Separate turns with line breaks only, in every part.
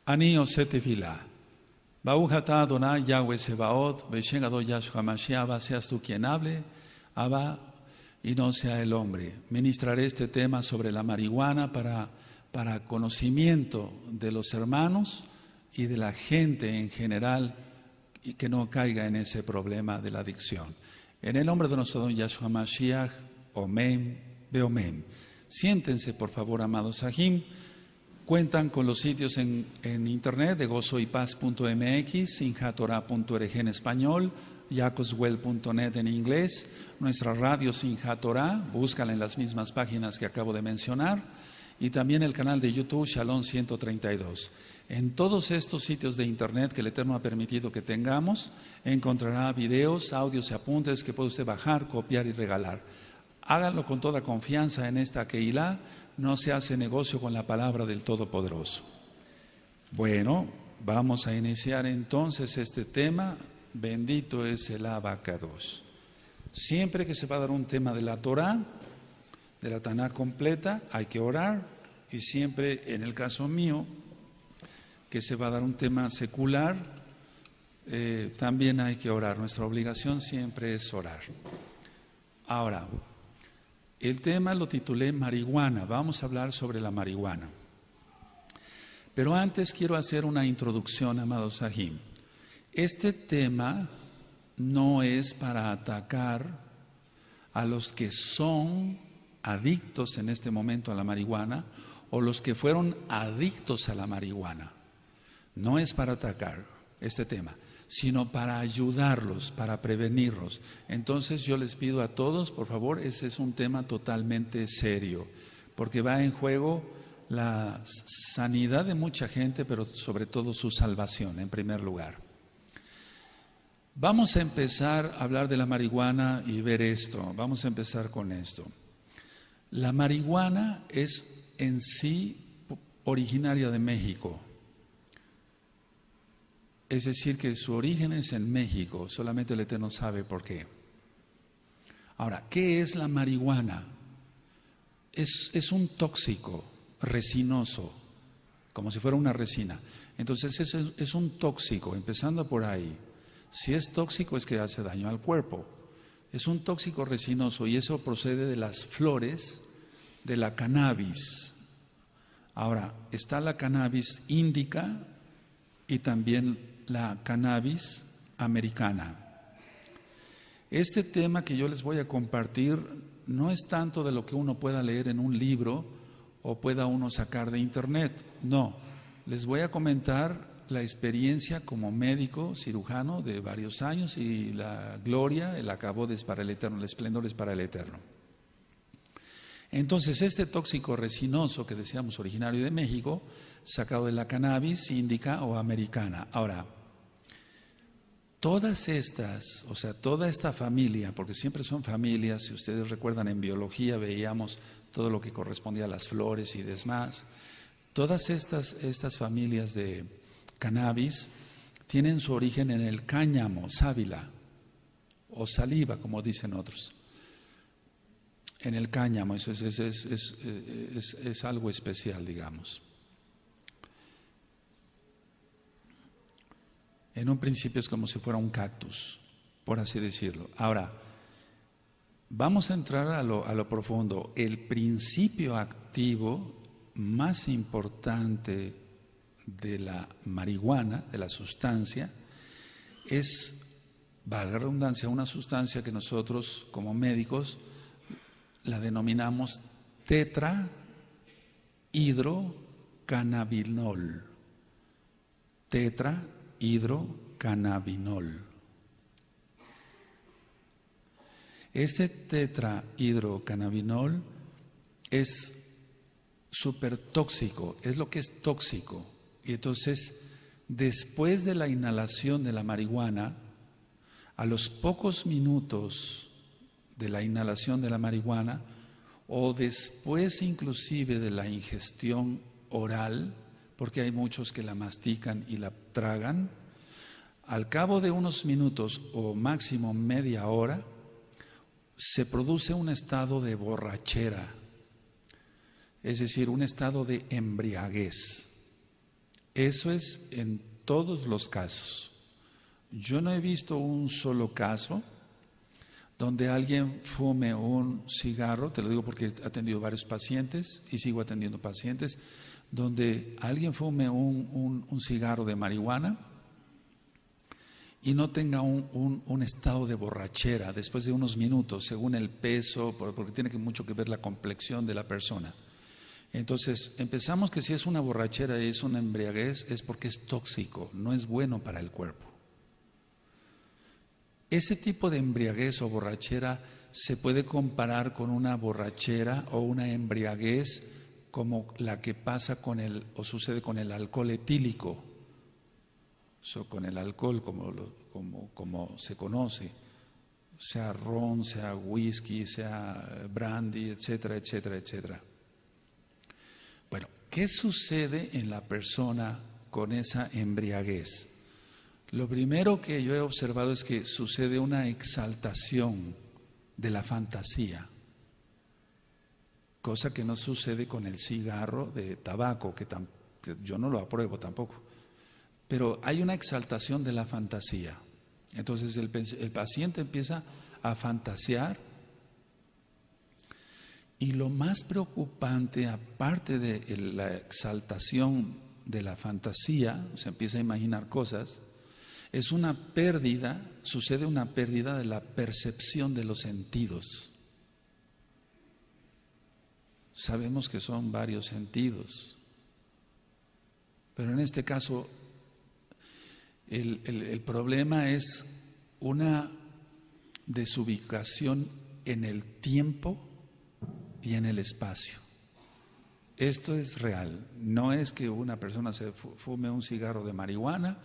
Ani Osete Vila. Baujata Adonai Yahweh Sebaot, Beshen Adon Yahshua Mashiach, Abba, seas tú quien hable, Abba, y no sea el hombre. Ministraré este tema sobre la marihuana para conocimiento de los hermanos y de la gente en general, y que no caiga en ese problema de la adicción. En el nombre de nuestro don Yahshua Mashiach, Omen, Beomen. Siéntense, por favor, amados Sahim. Cuentan con los sitios en internet de gozoypaz.mx, sinjatorah.org en español, yacoswell.net en inglés, nuestra radio Sinjatorah, búscala en las mismas páginas que acabo de mencionar, y también el canal de YouTube Shalom 132. En todos estos sitios de internet que el Eterno ha permitido que tengamos, encontrará videos, audios y apuntes que puede usted bajar, copiar y regalar. Háganlo con toda confianza en esta Keilah, no se hace negocio con la palabra del Todopoderoso. Bueno, vamos a iniciar entonces este tema. Bendito es el Abacados. Siempre que se va a dar un tema de la Torah, de la Taná completa, hay que orar, y siempre, en el caso mío, que se va a dar un tema secular, también hay que orar. Nuestra obligación siempre es orar. Ahora, el tema lo titulé marihuana. Vamos a hablar sobre la marihuana. Pero antes quiero hacer una introducción, amados Sahim. Este tema no es para atacar a los que son adictos en este momento a la marihuana o los que fueron adictos a la marihuana. No es para atacar este tema, sino para ayudarlos, para prevenirlos. Entonces yo les pido a todos, por favor, ese es un tema totalmente serio, porque va en juego la sanidad de mucha gente, pero sobre todo su salvación en primer lugar. Vamos a empezar a hablar de la marihuana y ver esto. Vamos a empezar con esto. La marihuana es en sí originaria de México. Es decir, que su origen es en México, solamente el Eterno sabe por qué. Ahora, ¿qué es la marihuana? Es un tóxico resinoso, como si fuera una resina. Entonces es un tóxico, empezando por ahí. Si es tóxico es que hace daño al cuerpo. Es un tóxico resinoso y eso procede de las flores de la cannabis. Ahora, está la cannabis índica y también la cannabis americana. Este tema que yo les voy a compartir no es tanto de lo que uno pueda leer en un libro o pueda uno sacar de internet. No, les voy a comentar la experiencia como médico cirujano de varios años y la gloria, el acabod es para el Eterno, el esplendor es para el Eterno. Entonces, este tóxico resinoso que decíamos originario de México, sacado de la cannabis índica o americana. Ahora, todas estas, o sea, toda esta familia, porque siempre son familias, si ustedes recuerdan en biología veíamos todo lo que correspondía a las flores y demás, todas estas familias de cannabis tienen su origen en el cáñamo, sábila o saliva, como dicen otros. En el cáñamo, eso es algo especial, digamos. En un principio es como si fuera un cactus, por así decirlo. Ahora, vamos a entrar a lo profundo. El principio activo más importante de la marihuana, de la sustancia, es, valga la redundancia, una sustancia que nosotros como médicos la denominamos tetrahidrocannabinol. Tetrahidrocannabinol. Este tetrahidrocannabinol es súper tóxico, es lo que es tóxico. Y entonces, después de la inhalación de la marihuana, a los pocos minutos de la inhalación de la marihuana, o después inclusive de la ingestión oral, porque hay muchos que la mastican y la tragan, al cabo de unos minutos o máximo media hora, se produce un estado de borrachera, es decir, un estado de embriaguez. Eso es en todos los casos. Yo no he visto un solo caso donde alguien fume un cigarro, te lo digo porque he atendido varios pacientes y sigo atendiendo pacientes, donde alguien fume un cigarro de marihuana y no tenga un estado de borrachera después de unos minutos, según el peso, porque tiene mucho que ver la complexión de la persona. Entonces, empezamos que si es una borrachera y es una embriaguez, es porque es tóxico, no es bueno para el cuerpo. Ese tipo de embriaguez o borrachera se puede comparar con una borrachera o una embriaguez como la que pasa o sucede con el alcohol etílico, con el alcohol como se conoce, sea ron, sea whisky, sea brandy, etcétera, etcétera, etcétera. Bueno, ¿qué sucede en la persona con esa embriaguez? Lo primero que yo he observado es que sucede una exaltación de la fantasía, cosa que no sucede con el cigarro de tabaco, que yo no lo apruebo tampoco, pero hay una exaltación de la fantasía. Entonces el paciente empieza a fantasear y lo más preocupante, aparte de la exaltación de la fantasía, se empieza a imaginar cosas, es una pérdida, sucede una pérdida de la percepción de los sentidos. Sabemos que son varios sentidos, pero en este caso el problema es una desubicación en el tiempo y en el espacio. Esto es real, no es que una persona se fume un cigarro de marihuana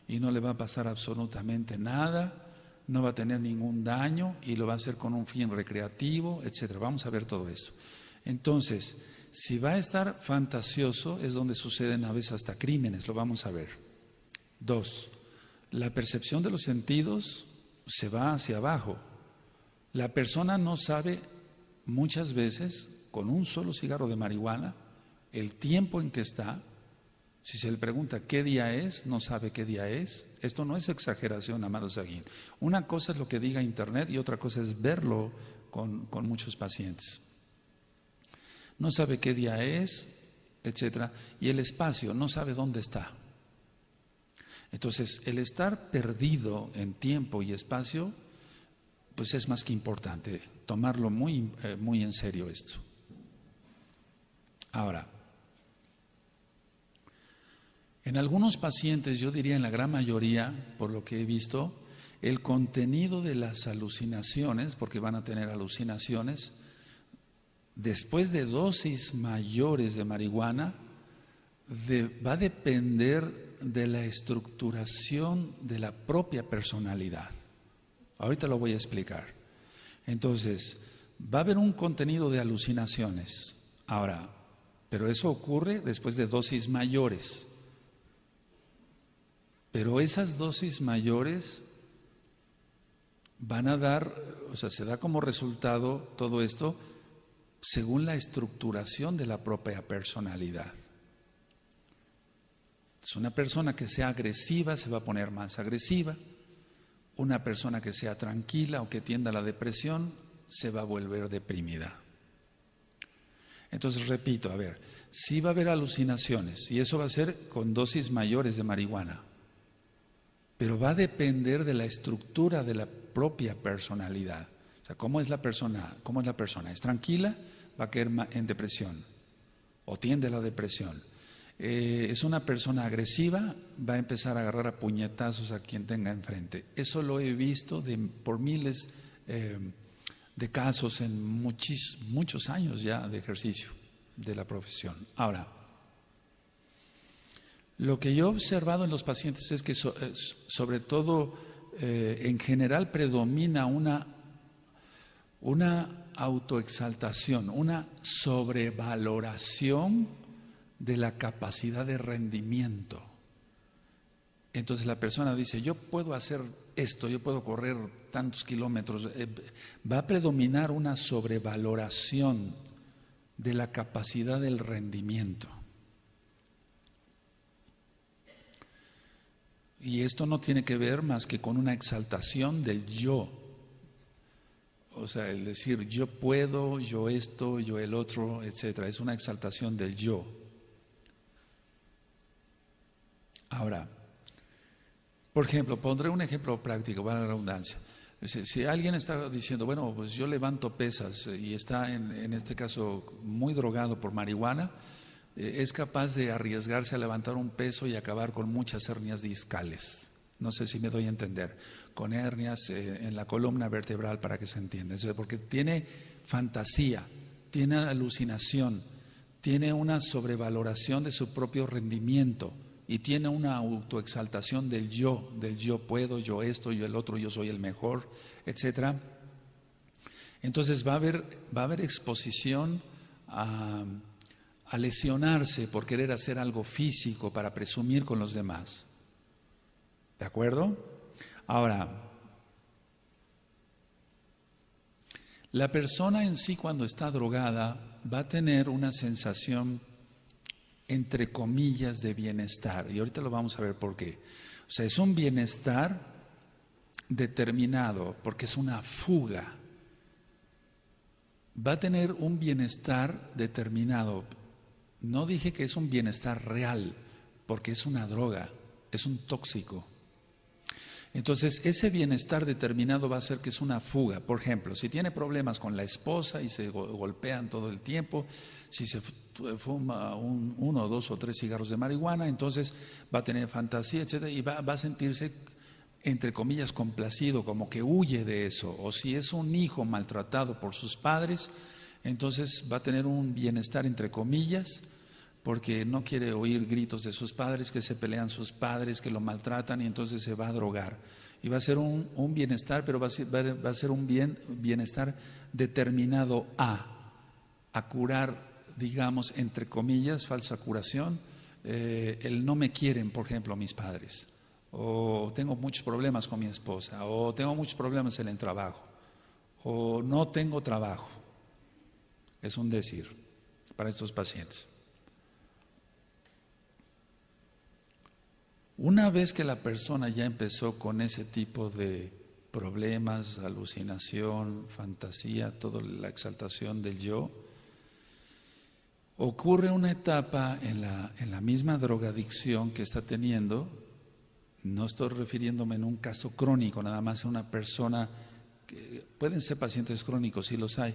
y no le va a pasar absolutamente nada, no va a tener ningún daño y lo va a hacer con un fin recreativo, etcétera. Vamos a ver todo eso. Entonces, si va a estar fantasioso es donde suceden a veces hasta crímenes, lo vamos a ver. 2, la percepción de los sentidos se va hacia abajo. La persona no sabe muchas veces, con un solo cigarro de marihuana, el tiempo en que está. Si se le pregunta qué día es, no sabe qué día es. Esto no es exageración, amados Saguín. Una cosa es lo que diga Internet y otra cosa es verlo con muchos pacientes. No sabe qué día es, etcétera. Y el espacio, no sabe dónde está. Entonces, el estar perdido en tiempo y espacio, pues es más que importante. Tomarlo muy en serio esto. Ahora, en algunos pacientes, yo diría en la gran mayoría, por lo que he visto, el contenido de las alucinaciones, porque van a tener alucinaciones, después de dosis mayores de marihuana, va a depender de la estructuración de la propia personalidad. Ahorita lo voy a explicar. Entonces, va a haber un contenido de alucinaciones. Ahora, pero eso ocurre después de dosis mayores. Pero esas dosis mayores van a dar, o sea, se da como resultado todo esto según la estructuración de la propia personalidad. Es una persona que sea agresiva se va a poner más agresiva. Una persona que sea tranquila o que tienda a la depresión se va a volver deprimida. Entonces, repito, a ver, sí va a haber alucinaciones y eso va a ser con dosis mayores de marihuana. Pero va a depender de la estructura de la propia personalidad. O sea, ¿cómo es la persona? ¿Cómo es la persona? ¿Es tranquila? Va a caer en depresión o tiende a la depresión. Es una persona agresiva, va a empezar a agarrar a puñetazos a quien tenga enfrente. Eso lo he visto por miles de casos en muchos años ya de ejercicio de la profesión. Ahora, lo que yo he observado en los pacientes es que sobre todo en general predomina una autoexaltación, una sobrevaloración de la capacidad de rendimiento. Entonces la persona dice, yo puedo hacer esto, yo puedo correr tantos kilómetros. Va a predominar una sobrevaloración de la capacidad del rendimiento. Y esto no tiene que ver más que con una exaltación del yo. O sea, el decir yo puedo, yo esto, yo el otro, etcétera. Es una exaltación del yo. Ahora, por ejemplo, pondré un ejemplo práctico, para la redundancia. Si alguien está diciendo, bueno, pues yo levanto pesas y está en este caso muy drogado por marihuana, es capaz de arriesgarse a levantar un peso y acabar con muchas hernias discales. No sé si me doy a entender, con hernias en la columna vertebral, para que se entienda. Porque tiene fantasía, tiene alucinación, tiene una sobrevaloración de su propio rendimiento y tiene una autoexaltación del yo puedo, yo esto, yo el otro, yo soy el mejor, etcétera. Entonces va a haber exposición a lesionarse por querer hacer algo físico para presumir con los demás. ¿De acuerdo? Ahora, la persona en sí cuando está drogada va a tener una sensación entre comillas de bienestar, y ahorita lo vamos a ver por qué. O sea, es un bienestar determinado porque es una fuga. Va a tener un bienestar determinado. No dije que es un bienestar real, porque es una droga, es un tóxico. Entonces, ese bienestar determinado va a ser que es una fuga. Por ejemplo, si tiene problemas con la esposa y se golpean todo el tiempo, si se fuma 1, 2 o 3 cigarros de marihuana, entonces va a tener fantasía, etcétera, y va a sentirse, entre comillas, complacido, como que huye de eso. O si es un hijo maltratado por sus padres, entonces va a tener un bienestar, entre comillas, porque no quiere oír gritos de sus padres, que se pelean sus padres, que lo maltratan, y entonces se va a drogar. Y va a ser un bienestar, pero va a ser un bienestar determinado a curar, digamos, entre comillas, falsa curación, el no me quieren, por ejemplo, mis padres, o tengo muchos problemas con mi esposa, o tengo muchos problemas en el trabajo, o no tengo trabajo. Es un decir para estos pacientes. Una vez que la persona ya empezó con ese tipo de problemas, alucinación, fantasía, toda la exaltación del yo, ocurre una etapa en la misma drogadicción que está teniendo. No estoy refiriéndome en un caso crónico, nada más a una persona, que pueden ser pacientes crónicos, sí los hay,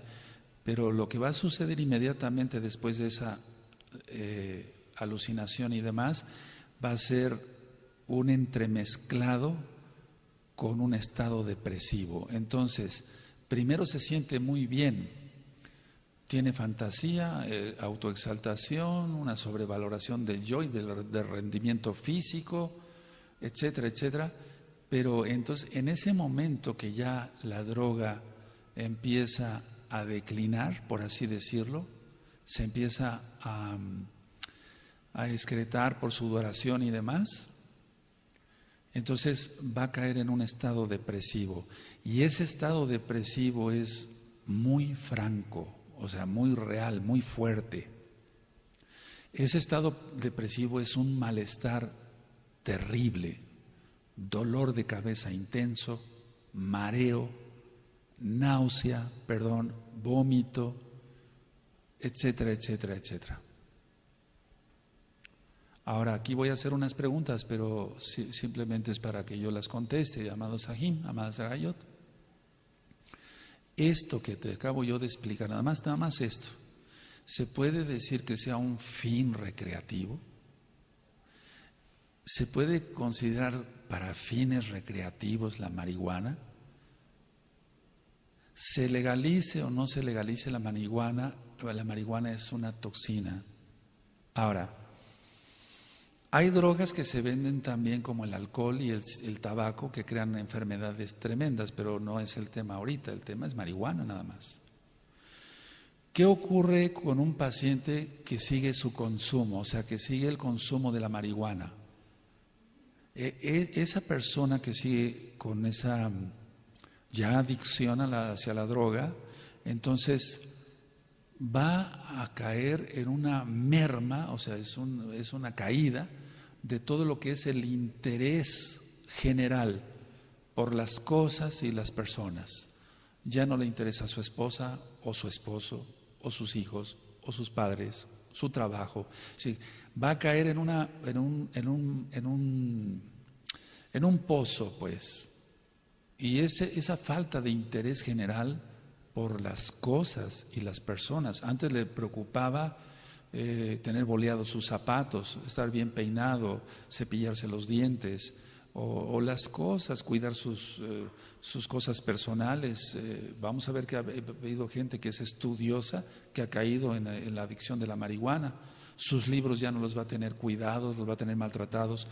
pero lo que va a suceder inmediatamente después de esa alucinación y demás, va a ser un entremezclado con un estado depresivo. Entonces, primero se siente muy bien, tiene fantasía, autoexaltación, una sobrevaloración del yo y del rendimiento físico, etcétera, etcétera. Pero entonces, en ese momento que ya la droga empieza a declinar, por así decirlo, se empieza a excretar por sudoración y demás, entonces va a caer en un estado depresivo. Y ese estado depresivo es muy franco, o sea, muy real, muy fuerte. Ese estado depresivo es un malestar terrible, dolor de cabeza intenso, mareo, náusea, vómito, etcétera, etcétera, etcétera. Ahora, aquí voy a hacer unas preguntas, pero simplemente es para que yo las conteste, amado Sahim, amada Zagayot. Esto que te acabo yo de explicar, nada más esto, ¿se puede decir que sea un fin recreativo? ¿Se puede considerar para fines recreativos la marihuana? ¿Se legalice o no se legalice la marihuana es una toxina. Ahora, hay drogas que se venden también como el alcohol y el tabaco que crean enfermedades tremendas, pero no es el tema ahorita, el tema es marihuana nada más. ¿Qué ocurre con un paciente que sigue su consumo, o sea, que sigue el consumo de la marihuana? Esa persona que sigue con esa ya adicción hacia la droga, entonces va a caer en una merma, o sea, es una caída de todo lo que es el interés general por las cosas y las personas. Ya no le interesa a su esposa o su esposo o sus hijos o sus padres, su trabajo. Sí, va a caer en un pozo, pues. Y esa falta de interés general por las cosas y las personas. Antes le preocupaba tener boleados sus zapatos, estar bien peinado, cepillarse los dientes, o las cosas, cuidar sus cosas personales. Vamos a ver que ha habido gente que es estudiosa, que ha caído en la adicción de la marihuana. Sus libros ya no los va a tener cuidados, los va a tener maltratados.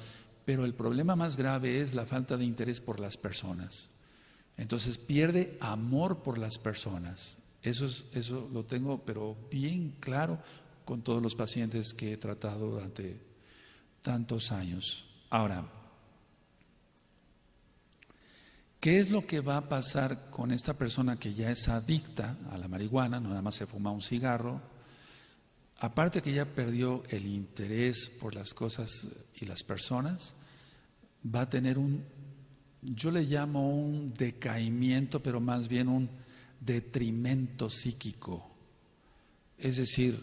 Pero el problema más grave es la falta de interés por las personas. Entonces pierde amor por las personas. Eso lo tengo, pero bien claro con todos los pacientes que he tratado durante tantos años. Ahora, ¿qué es lo que va a pasar con esta persona que ya es adicta a la marihuana? No nada más se fuma un cigarro. Aparte que ya perdió el interés por las cosas y las personas, va a tener yo le llamo un decaimiento, pero más bien un detrimento psíquico. Es decir,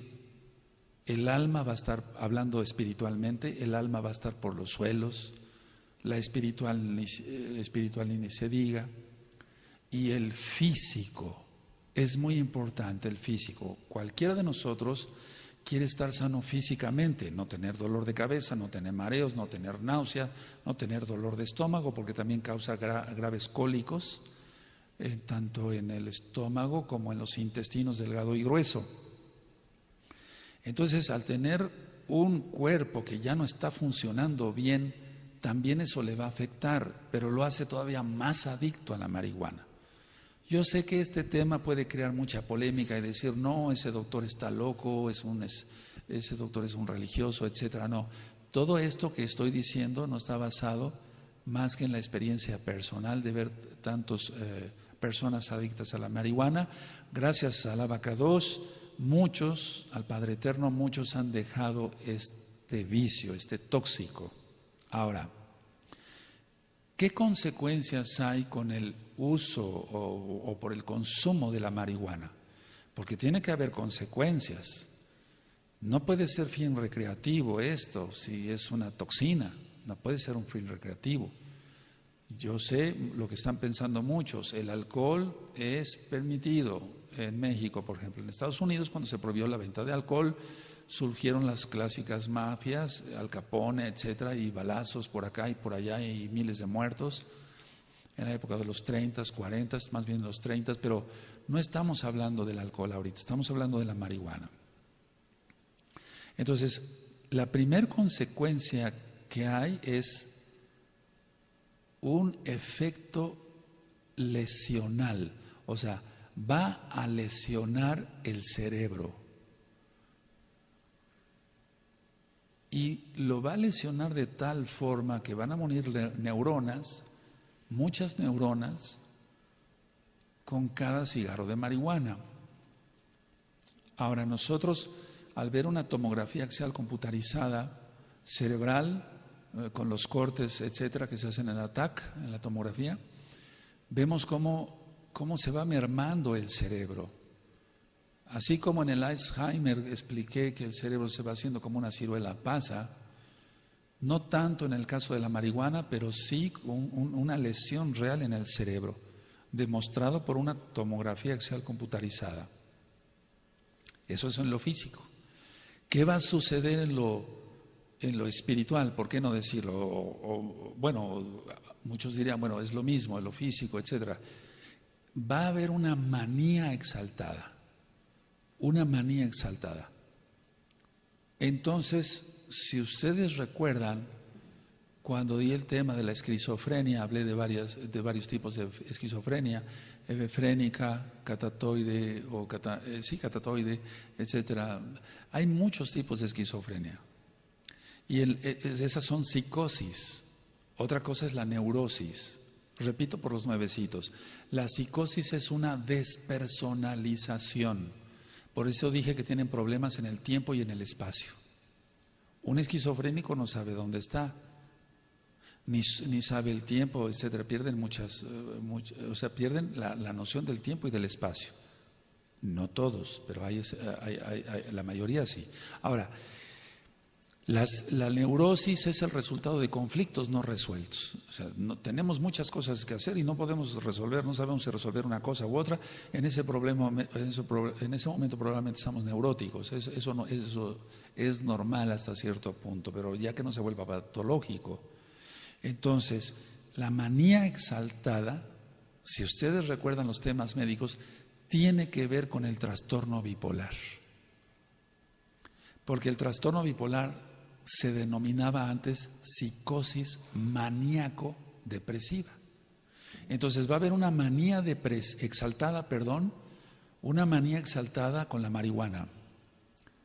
el alma va a estar, hablando espiritualmente, el alma va a estar por los suelos, la espiritual ni se diga, y el físico, es muy importante el físico. Cualquiera de nosotros quiere estar sano físicamente, no tener dolor de cabeza, no tener mareos, no tener náusea, no tener dolor de estómago, porque también causa graves cólicos, tanto en el estómago como en los intestinos delgado y grueso. Entonces, al tener un cuerpo que ya no está funcionando bien, también eso le va a afectar, pero lo hace todavía más adicto a la marihuana. Yo sé que este tema puede crear mucha polémica y decir, no, ese doctor está loco, ese doctor es un religioso, etcétera. No, todo esto que estoy diciendo no está basado más que en la experiencia personal de ver tantas personas adictas a la marihuana. Gracias al Abacados, muchos, al Padre Eterno, muchos han dejado este vicio, este tóxico. Ahora, ¿qué consecuencias hay con el uso o por el consumo de la marihuana? Porque tiene que haber consecuencias. No puede ser fin recreativo esto, si es una toxina, no puede ser un fin recreativo. Yo sé lo que están pensando muchos, el alcohol es permitido en México, por ejemplo. En Estados Unidos, cuando se prohibió la venta de alcohol, surgieron las clásicas mafias, Al Capone, etcétera, y balazos por acá y por allá y miles de muertos en la época de los 30, 40, más bien los 30, pero no estamos hablando del alcohol ahorita, estamos hablando de la marihuana. Entonces, la primera consecuencia que hay es un efecto lesional, o sea, va a lesionar el cerebro. Y lo va a lesionar de tal forma que van a morir neuronas, muchas neuronas, con cada cigarro de marihuana. Ahora nosotros, al ver una tomografía axial computarizada cerebral, con los cortes, etcétera, que se hacen en la TAC, en la tomografía, vemos cómo se va mermando el cerebro. Así como en el Alzheimer expliqué que el cerebro se va haciendo como una ciruela pasa, no tanto en el caso de la marihuana, pero sí una lesión real en el cerebro, demostrado por una tomografía axial computarizada. Eso es en lo físico. ¿Qué va a suceder en lo espiritual? ¿Por qué no decirlo? Bueno, muchos dirían, bueno, es lo mismo, en lo físico, etcétera. Va a haber una manía exaltada. Una manía exaltada. Entonces, si ustedes recuerdan, cuando di el tema de la esquizofrenia, hablé de varios tipos de esquizofrenia, hebefrénica, catatoide, catatoide, etcétera. Hay muchos tipos de esquizofrenia. Y esas son psicosis. Otra cosa es la neurosis. Repito por los nuevecitos. La psicosis es una despersonalización. Por eso dije que tienen problemas en el tiempo y en el espacio. Un esquizofrénico no sabe dónde está, ni sabe el tiempo, etcétera. Pierden pierden la noción del tiempo y del espacio. No todos, pero la mayoría sí. Ahora, la neurosis es el resultado de conflictos no resueltos. O sea, tenemos muchas cosas que hacer y no podemos resolver, no sabemos si resolver una cosa u otra. En ese momento probablemente estamos neuróticos. Eso es normal hasta cierto punto, pero ya que no se vuelva patológico. Entonces, la manía exaltada, si ustedes recuerdan los temas médicos, tiene que ver con el trastorno bipolar. Porque el trastorno bipolar se denominaba antes psicosis maníaco-depresiva. Entonces va a haber una manía una manía exaltada con la marihuana.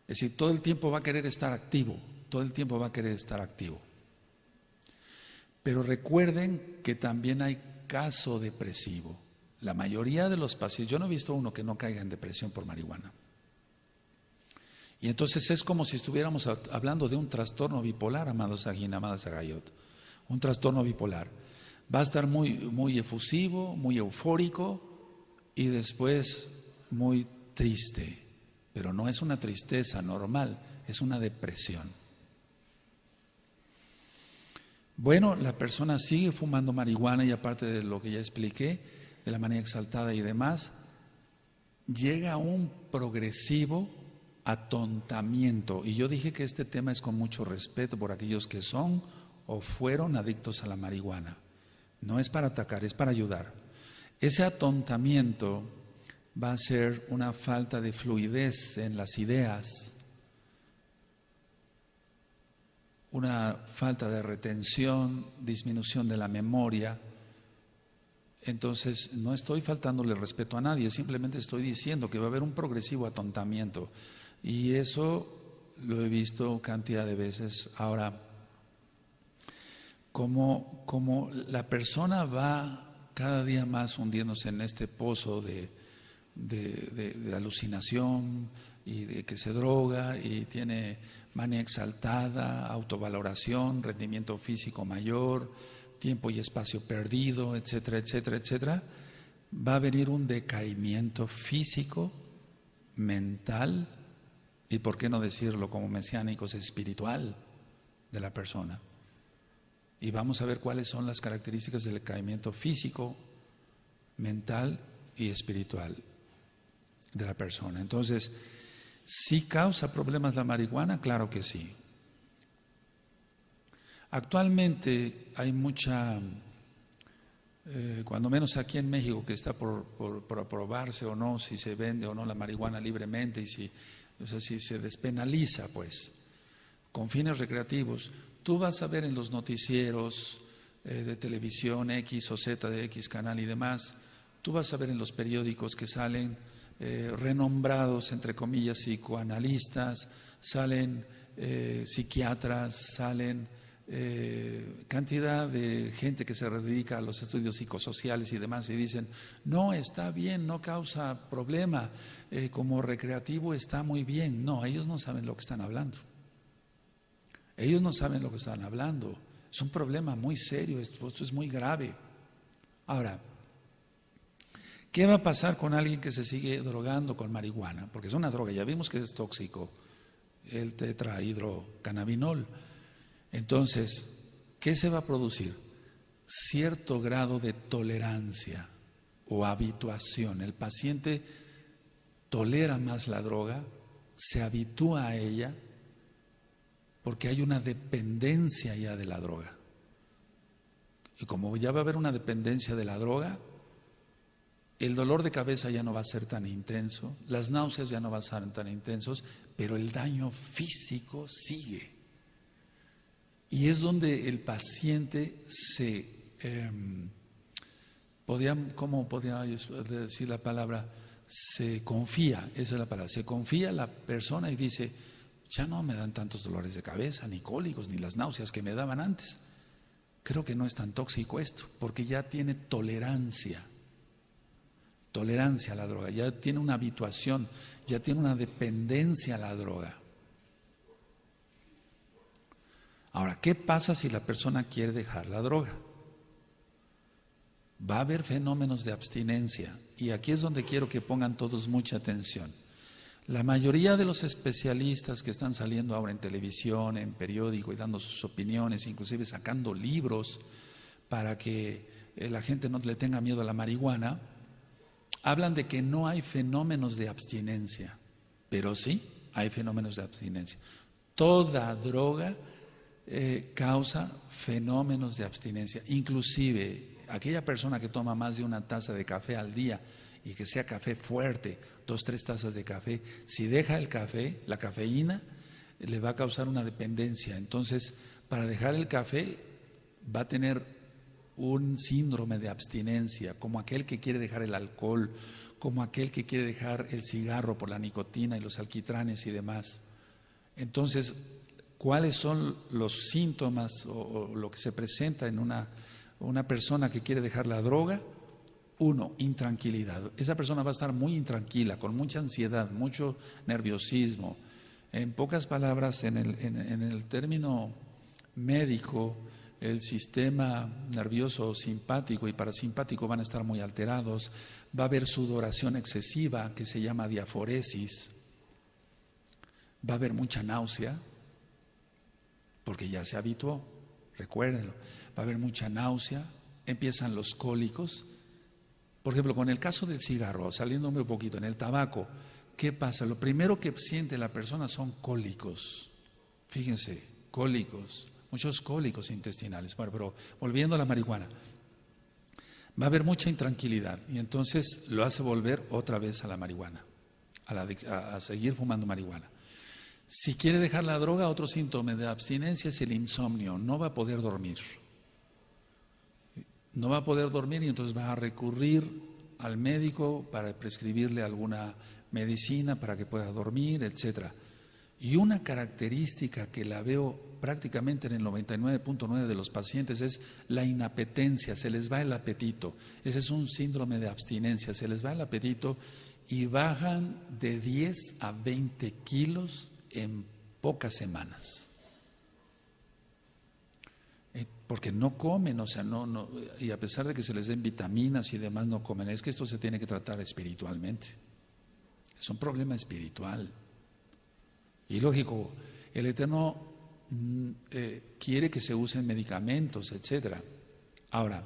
Es decir, todo el tiempo va a querer estar activo, Pero recuerden que también hay caso depresivo. La mayoría de los pacientes, yo no he visto uno que no caiga en depresión por marihuana. Y entonces es como si estuviéramos hablando de un trastorno bipolar, amados Sajín, amadas Agayot. Un trastorno bipolar. Va a estar muy, muy efusivo, muy eufórico y después muy triste. Pero no es una tristeza normal, es una depresión. Bueno, la persona sigue fumando marihuana y aparte de lo que ya expliqué, de la manía exaltada y demás, llega a un progresivo atontamiento. Y yo dije que este tema es con mucho respeto por aquellos que son o fueron adictos a la marihuana. No es para atacar, es para ayudar. Ese atontamiento va a ser una falta de fluidez en las ideas, una falta de retención, disminución de la memoria. Entonces, no estoy faltándole respeto a nadie, simplemente estoy diciendo que va a haber un progresivo atontamiento. Y eso lo he visto cantidad de veces. Ahora, como la persona va cada día más hundiéndose en este pozo de alucinación y de que se droga y tiene manía exaltada, autovaloración, rendimiento físico mayor, tiempo y espacio perdido, etcétera, etcétera, etcétera, va a venir un decaimiento físico, mental y, por qué no decirlo como mesiánicos, espiritual de la persona. Y vamos a ver cuáles son las características del decaimiento físico, mental y espiritual de la persona. Entonces, ¿sí causa problemas la marihuana? Claro que sí. Actualmente hay mucha, cuando menos aquí en México, que está por aprobarse o no, si se vende o no la marihuana libremente y si se despenaliza, pues, con fines recreativos. Tú vas a ver en los noticieros de televisión X o Z de X canal y demás, tú vas a ver en los periódicos que salen renombrados, entre comillas, psicoanalistas, salen psiquiatras, salen cantidad de gente que se dedica a los estudios psicosociales y demás y dicen, no, está bien, no causa problema, como recreativo está muy bien. No, ellos no saben lo que están hablando. Ellos no saben lo que están hablando. Es un problema muy serio, esto es muy grave. Ahora, ¿qué va a pasar con alguien que se sigue drogando con marihuana? Porque es una droga, ya vimos que es tóxico, el tetrahidrocannabinol. Entonces, ¿qué se va a producir? Cierto grado de tolerancia o habituación. El paciente tolera más la droga, se habitúa a ella, porque hay una dependencia ya de la droga. Y como ya va a haber una dependencia de la droga, el dolor de cabeza ya no va a ser tan intenso, las náuseas ya no van a ser tan intensos, pero el daño físico sigue. Y es donde el paciente ¿cómo podía decir la palabra? Se confía, esa es la palabra, se confía la persona y dice, ya no me dan tantos dolores de cabeza, ni cólicos, ni las náuseas que me daban antes. Creo que no es tan tóxico esto, porque ya tiene tolerancia a la droga, ya tiene una habituación, ya tiene una dependencia a la droga. Ahora, ¿qué pasa si la persona quiere dejar la droga? Va a haber fenómenos de abstinencia, y aquí es donde quiero que pongan todos mucha atención. La mayoría de los especialistas que están saliendo ahora en televisión, en periódico y dando sus opiniones, inclusive sacando libros para que la gente no le tenga miedo a la marihuana, hablan de que no hay fenómenos de abstinencia, pero sí hay fenómenos de abstinencia. Toda droga causa fenómenos de abstinencia, inclusive aquella persona que toma más de una taza de café al día y que sea café fuerte, 2, 3 tazas de café, si deja el café, la cafeína le va a causar una dependencia. Entonces, para dejar el café va a tener un síndrome de abstinencia, como aquel que quiere dejar el alcohol, como aquel que quiere dejar el cigarro por la nicotina y los alquitranes y demás. Entonces, ¿cuáles son los síntomas o lo que se presenta en una persona que quiere dejar la droga? 1, intranquilidad. Esa persona va a estar muy intranquila, con mucha ansiedad, mucho nerviosismo. En pocas palabras, en el término médico, el sistema nervioso simpático y parasimpático van a estar muy alterados. Va a haber sudoración excesiva, que se llama diaforesis. Va a haber mucha náusea, porque ya se habituó, recuérdenlo. Va a haber mucha náusea, empiezan los cólicos. Por ejemplo, con el caso del cigarro, saliéndome un poquito, en el tabaco, ¿qué pasa? Lo primero que siente la persona son cólicos. Fíjense, cólicos, muchos cólicos intestinales. Bueno, pero volviendo a la marihuana, va a haber mucha intranquilidad y entonces lo hace volver otra vez a la marihuana, a seguir fumando marihuana. Si quiere dejar la droga, otro síntoma de abstinencia es el insomnio, no va a poder dormir. No va a poder dormir y entonces va a recurrir al médico para prescribirle alguna medicina para que pueda dormir, etcétera. Y una característica que la veo prácticamente en el 99.9 de los pacientes es la inapetencia, se les va el apetito. Ese es un síndrome de abstinencia, se les va el apetito y bajan de 10 a 20 kilos en pocas semanas. Porque no comen, o sea, no, y a pesar de que se les den vitaminas y demás, no comen. Es que esto se tiene que tratar espiritualmente. Es un problema espiritual. Y lógico, el Eterno quiere que se usen medicamentos, etcétera. Ahora,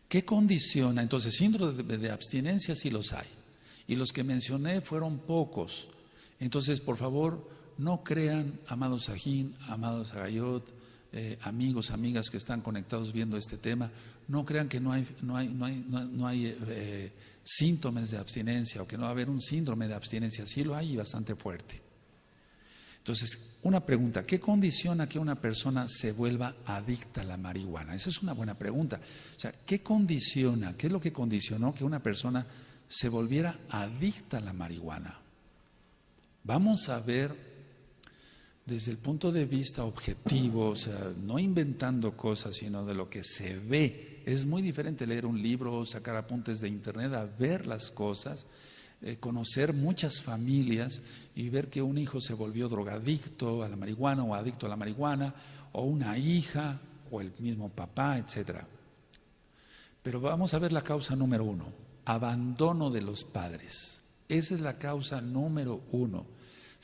¿qué condiciona? Entonces, síndrome de abstinencia sí los hay. Y los que mencioné fueron pocos. Entonces, por favor, no crean, amados Sajín, amados Agayot, amigos, amigas que están conectados viendo este tema, no crean que no hay síntomas de abstinencia o que no va a haber un síndrome de abstinencia. Sí lo hay y bastante fuerte. Entonces, una pregunta, ¿qué condiciona que una persona se vuelva adicta a la marihuana? Esa es una buena pregunta. O sea, ¿qué condiciona? ¿Qué es lo que condicionó que una persona se volviera adicta a la marihuana? Vamos a ver desde el punto de vista objetivo, o sea, no inventando cosas, sino de lo que se ve. Es muy diferente leer un libro, sacar apuntes de internet, a ver las cosas, conocer muchas familias y ver que un hijo se volvió drogadicto a la marihuana o adicto a la marihuana, o una hija, o el mismo papá, etcétera. Pero vamos a ver la causa número 1, abandono de los padres. Esa es la causa número 1.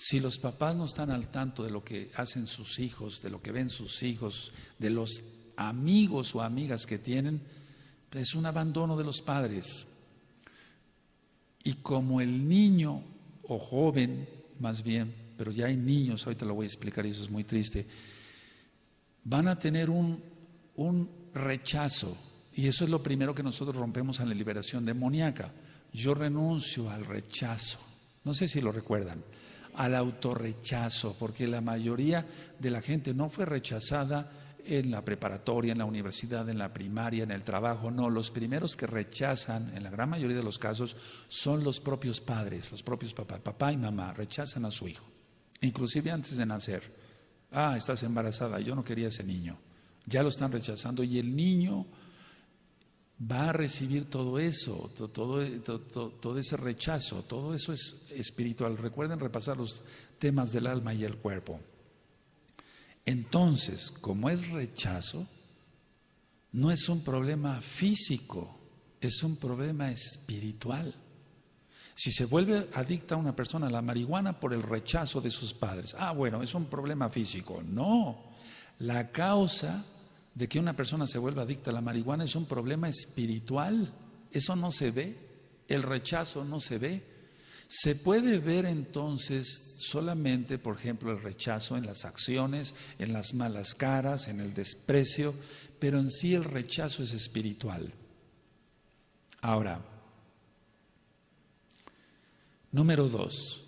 Si los papás no están al tanto de lo que hacen sus hijos, de lo que ven sus hijos, de los amigos o amigas que tienen, es un abandono de los padres. Y como el niño o joven, más bien, pero ya hay niños, ahorita lo voy a explicar y eso es muy triste, van a tener un rechazo. Y eso es lo primero que nosotros rompemos en la liberación demoníaca. Yo renuncio al rechazo. No sé si lo recuerdan. Al autorrechazo, porque la mayoría de la gente no fue rechazada en la preparatoria, en la universidad, en la primaria, en el trabajo. No, los primeros que rechazan, en la gran mayoría de los casos, son los propios padres, los propios papás. Papá y mamá rechazan a su hijo, inclusive antes de nacer. Estás embarazada, yo no quería ese niño. Ya lo están rechazando y el niño va a recibir todo eso, todo ese rechazo, todo eso es espiritual. Recuerden repasar los temas del alma y el cuerpo. Entonces, como es rechazo, no es un problema físico, es un problema espiritual. Si se vuelve adicta una persona a la marihuana por el rechazo de sus padres, bueno, es un problema físico. No, la causa de que una persona se vuelva adicta a la marihuana es un problema espiritual. Eso no se ve, el rechazo no se ve. Se puede ver entonces solamente, por ejemplo, el rechazo en las acciones, en las malas caras, en el desprecio, pero en sí el rechazo es espiritual. Ahora, número 2,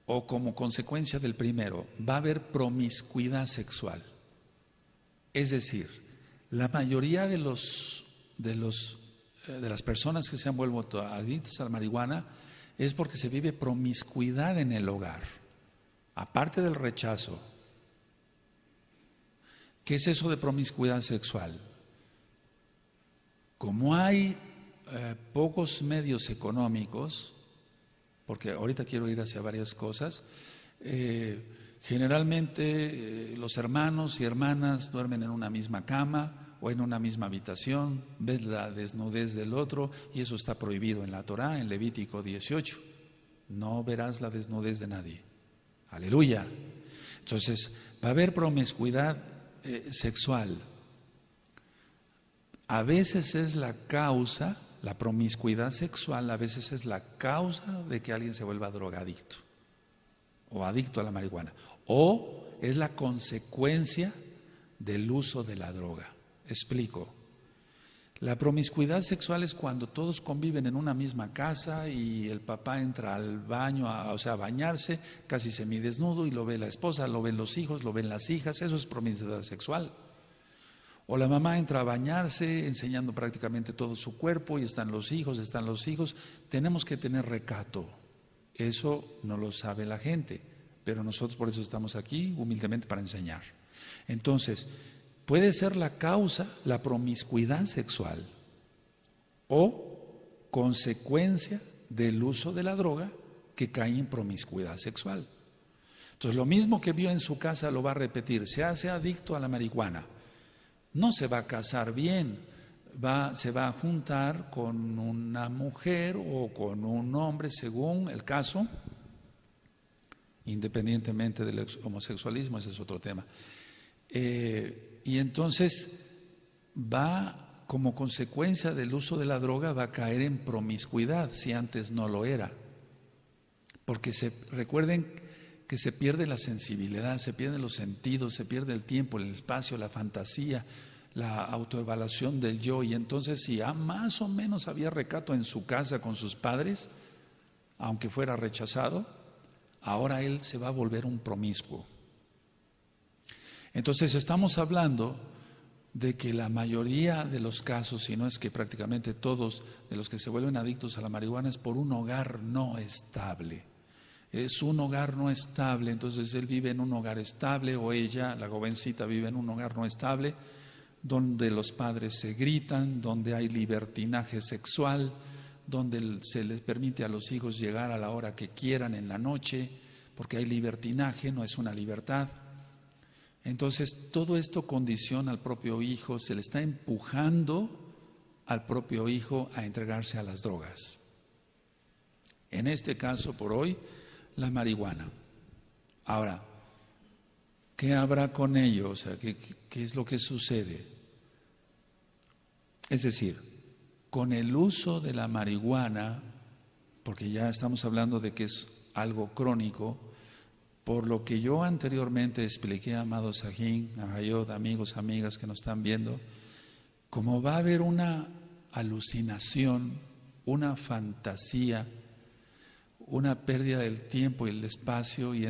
o como consecuencia del primero, va a haber promiscuidad sexual. Es decir, la mayoría de las personas que se han vuelto adictas a la marihuana es porque se vive promiscuidad en el hogar, aparte del rechazo. ¿Qué es eso de promiscuidad sexual? Como hay pocos medios económicos, porque ahorita quiero ir hacia varias cosas, generalmente los hermanos y hermanas duermen en una misma cama o en una misma habitación, ves la desnudez del otro y eso está prohibido en la Torá, en Levítico 18. No verás la desnudez de nadie. Aleluya. Entonces, va a haber promiscuidad sexual. A veces es la causa, la promiscuidad sexual a veces es la causa de que alguien se vuelva drogadicto o adicto a la marihuana, o es la consecuencia del uso de la droga. Explico. La promiscuidad sexual es cuando todos conviven en una misma casa y el papá entra al baño, a bañarse, casi semidesnudo, y lo ve la esposa, lo ven los hijos, lo ven las hijas. Eso es promiscuidad sexual. O la mamá entra a bañarse enseñando prácticamente todo su cuerpo y están los hijos. Tenemos que tener recato. Eso no lo sabe la gente, pero nosotros por eso estamos aquí humildemente para enseñar. Entonces, puede ser la causa la promiscuidad sexual o consecuencia del uso de la droga que cae en promiscuidad sexual. Entonces, lo mismo que vio en su casa lo va a repetir. Se hace adicto a la marihuana. No se va a casar bien, se va a juntar con una mujer o con un hombre según el caso, independientemente del homosexualismo, ese es otro tema. Y entonces va, como consecuencia del uso de la droga, va a caer en promiscuidad si antes no lo era. Porque recuerden que se pierde la sensibilidad, se pierden los sentidos, se pierde el tiempo, el espacio, la fantasía, la autoevaluación del yo. Y entonces si más o menos había recato en su casa con sus padres, aunque fuera rechazado, ahora él se va a volver un promiscuo. Entonces estamos hablando de que la mayoría de los casos, si no es que prácticamente todos de los que se vuelven adictos a la marihuana, es por un hogar no estable. Es un hogar no estable, entonces él vive en un hogar estable o ella, la jovencita, vive en un hogar no estable, donde los padres se gritan, donde hay libertinaje sexual, donde se les permite a los hijos llegar a la hora que quieran en la noche, porque hay libertinaje, no es una libertad. Entonces todo esto condiciona al propio hijo, se le está empujando al propio hijo a entregarse a las drogas. En este caso, por hoy, la marihuana. Ahora, ¿qué habrá con ello? O sea, ¿qué es lo que sucede? Es decir, con el uso de la marihuana, porque ya estamos hablando de que es algo crónico, por lo que yo anteriormente expliqué, amado Sajín, Ahayot, amigos, amigas que nos están viendo, como va a haber una alucinación, una fantasía, una pérdida del tiempo y el espacio, y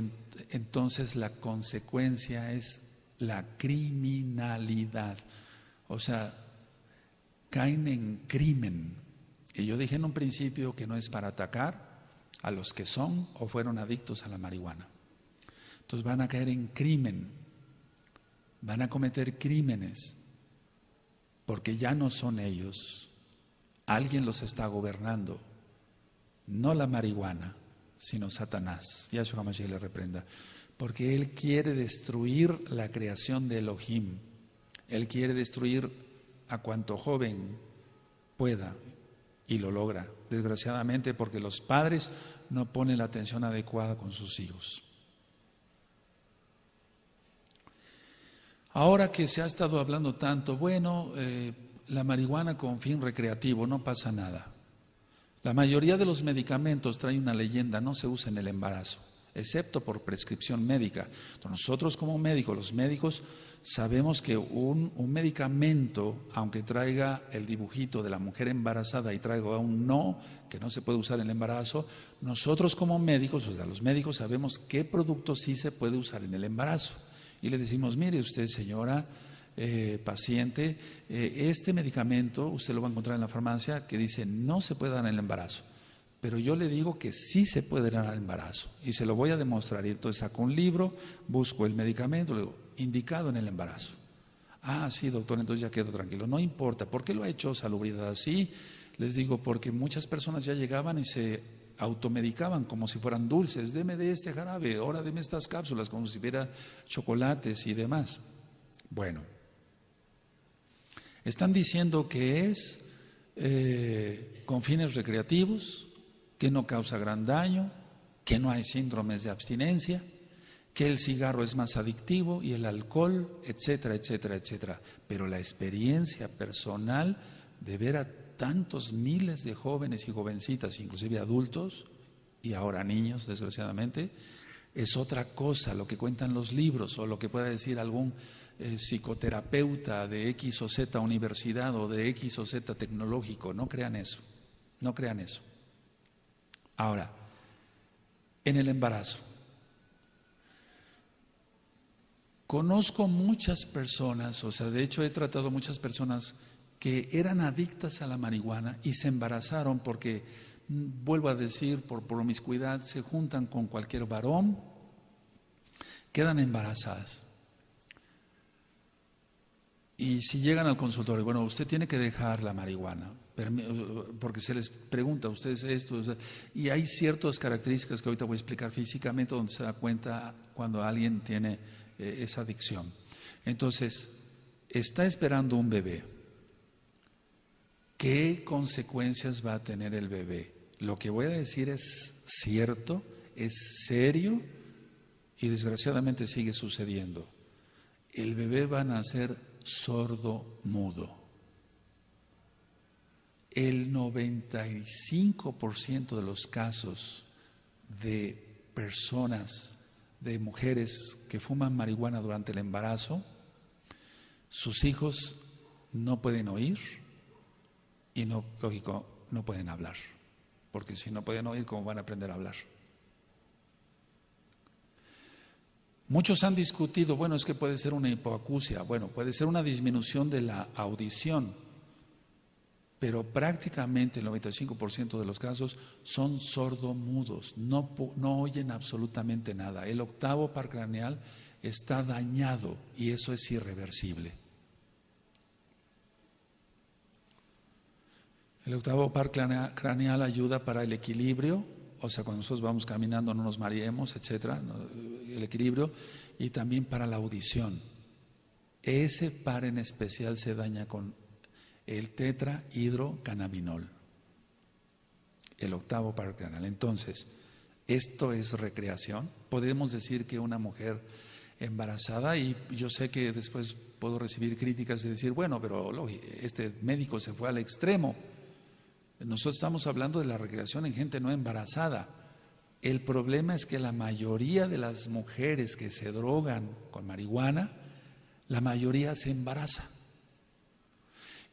entonces la consecuencia es la criminalidad. O sea, caen en crimen. Y yo dije en un principio que no es para atacar a los que son o fueron adictos a la marihuana. Entonces van a caer en crimen, van a cometer crímenes, porque ya no son ellos, alguien los está gobernando. No la marihuana, sino Satanás. Yahshua HaMashiach le reprenda. Porque él quiere destruir la creación de Elohim. Él quiere destruir a cuanto joven pueda y lo logra. Desgraciadamente, porque los padres no ponen la atención adecuada con sus hijos. Ahora que se ha estado hablando tanto, bueno, la marihuana con fin recreativo, no pasa nada. La mayoría de los medicamentos trae una leyenda, no se usa en el embarazo, excepto por prescripción médica. Entonces, nosotros como médicos, los médicos, sabemos que un medicamento, aunque traiga el dibujito de la mujer embarazada y traiga un no, que no se puede usar en el embarazo, nosotros como médicos, o sea, los médicos sabemos qué producto sí se puede usar en el embarazo. Y le decimos, mire usted, señora paciente, este medicamento usted lo va a encontrar en la farmacia que dice no se puede dar en el embarazo, pero yo le digo que sí se puede dar en el embarazo y se lo voy a demostrar. Y entonces saco un libro, busco el medicamento, le digo, indicado en el embarazo. Ah, sí, doctor, entonces ya quedo tranquilo. No importa, ¿por qué lo ha hecho Salubridad así? Les digo, porque muchas personas ya llegaban y se automedicaban como si fueran dulces. Deme de este jarabe, ahora deme estas cápsulas, como si hubiera chocolates y demás. Bueno, están diciendo que es con fines recreativos, que no causa gran daño, que no hay síndromes de abstinencia, que el cigarro es más adictivo y el alcohol, etcétera, etcétera, etcétera. Pero la experiencia personal de ver a tantos miles de jóvenes y jovencitas, inclusive adultos y ahora niños, desgraciadamente, es otra cosa. Lo que cuentan los libros o lo que pueda decir algún psicoterapeuta de X o Z universidad o de X o Z tecnológico, no crean eso, no crean eso. Ahora, en el embarazo, conozco muchas personas, o sea, de hecho he tratado muchas personas que eran adictas a la marihuana y se embarazaron porque, vuelvo a decir, por promiscuidad, se juntan con cualquier varón, quedan embarazadas. Y si llegan al consultorio, bueno, usted tiene que dejar la marihuana, porque se les pregunta a ustedes esto, y hay ciertas características que ahorita voy a explicar físicamente donde se da cuenta cuando alguien tiene esa adicción. Entonces, está esperando un bebé. ¿Qué consecuencias va a tener el bebé? Lo que voy a decir es cierto, es serio y desgraciadamente sigue sucediendo. El bebé va a nacer sordo mudo. El 95% de los casos de personas, de mujeres que fuman marihuana durante el embarazo, sus hijos no pueden oír y no, lógico, no pueden hablar, porque si no pueden oír, ¿cómo van a aprender a hablar? Muchos han discutido, bueno, es que puede ser una hipoacusia, bueno, puede ser una disminución de la audición, pero prácticamente el 95% de los casos son sordomudos, no oyen absolutamente nada. El octavo par craneal está dañado y eso es irreversible. El octavo par craneal ayuda para el equilibrio, o sea, cuando nosotros vamos caminando no nos mareemos, etcétera, el equilibrio, y también para la audición. Ese par en especial se daña con el tetrahidrocannabinol, el octavo par craneal. Entonces, ¿esto es recreación? Podemos decir que una mujer embarazada, y yo sé que después puedo recibir críticas de decir, bueno, pero este médico se fue al extremo. Nosotros estamos hablando de la recreación en gente no embarazada. El problema es que la mayoría de las mujeres que se drogan con marihuana, la mayoría se embaraza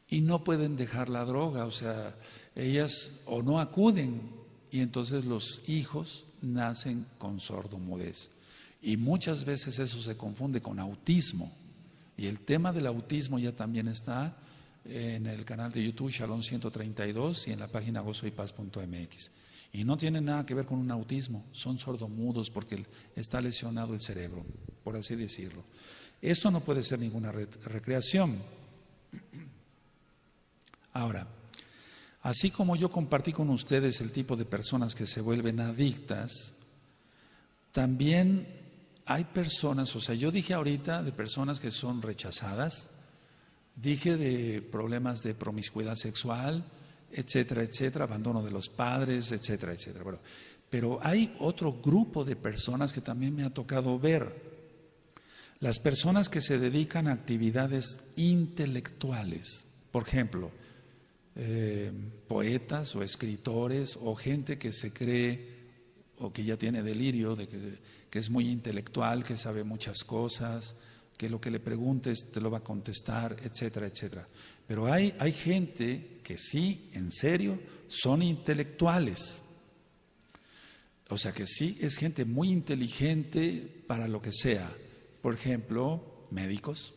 y no pueden dejar la droga, o sea, ellas o no acuden y entonces los hijos nacen con sordomudez. Y muchas veces eso se confunde con autismo. Y el tema del autismo ya también está en el canal de YouTube Shalom 132 y en la página gozoypaz.mx. Y no tiene nada que ver con un autismo, son sordomudos porque está lesionado el cerebro, por así decirlo. Esto no puede ser ninguna recreación. Ahora, Así como yo compartí con ustedes el tipo de personas que se vuelven adictas, también hay personas, o sea, yo dije ahorita de personas que son rechazadas, dije de problemas de promiscuidad sexual, etcétera, etcétera, abandono de los padres, etcétera, etcétera. Bueno, pero hay otro grupo de personas que también me ha tocado ver. Las personas que se dedican a actividades intelectuales, por ejemplo, poetas o escritores o gente que se cree o que ya tiene delirio de que es muy intelectual, que sabe muchas cosas, que lo que le preguntes te lo va a contestar, etcétera, etcétera. Pero hay gente que sí, en serio, son intelectuales. O sea que sí es gente muy inteligente para lo que sea. Por ejemplo, médicos,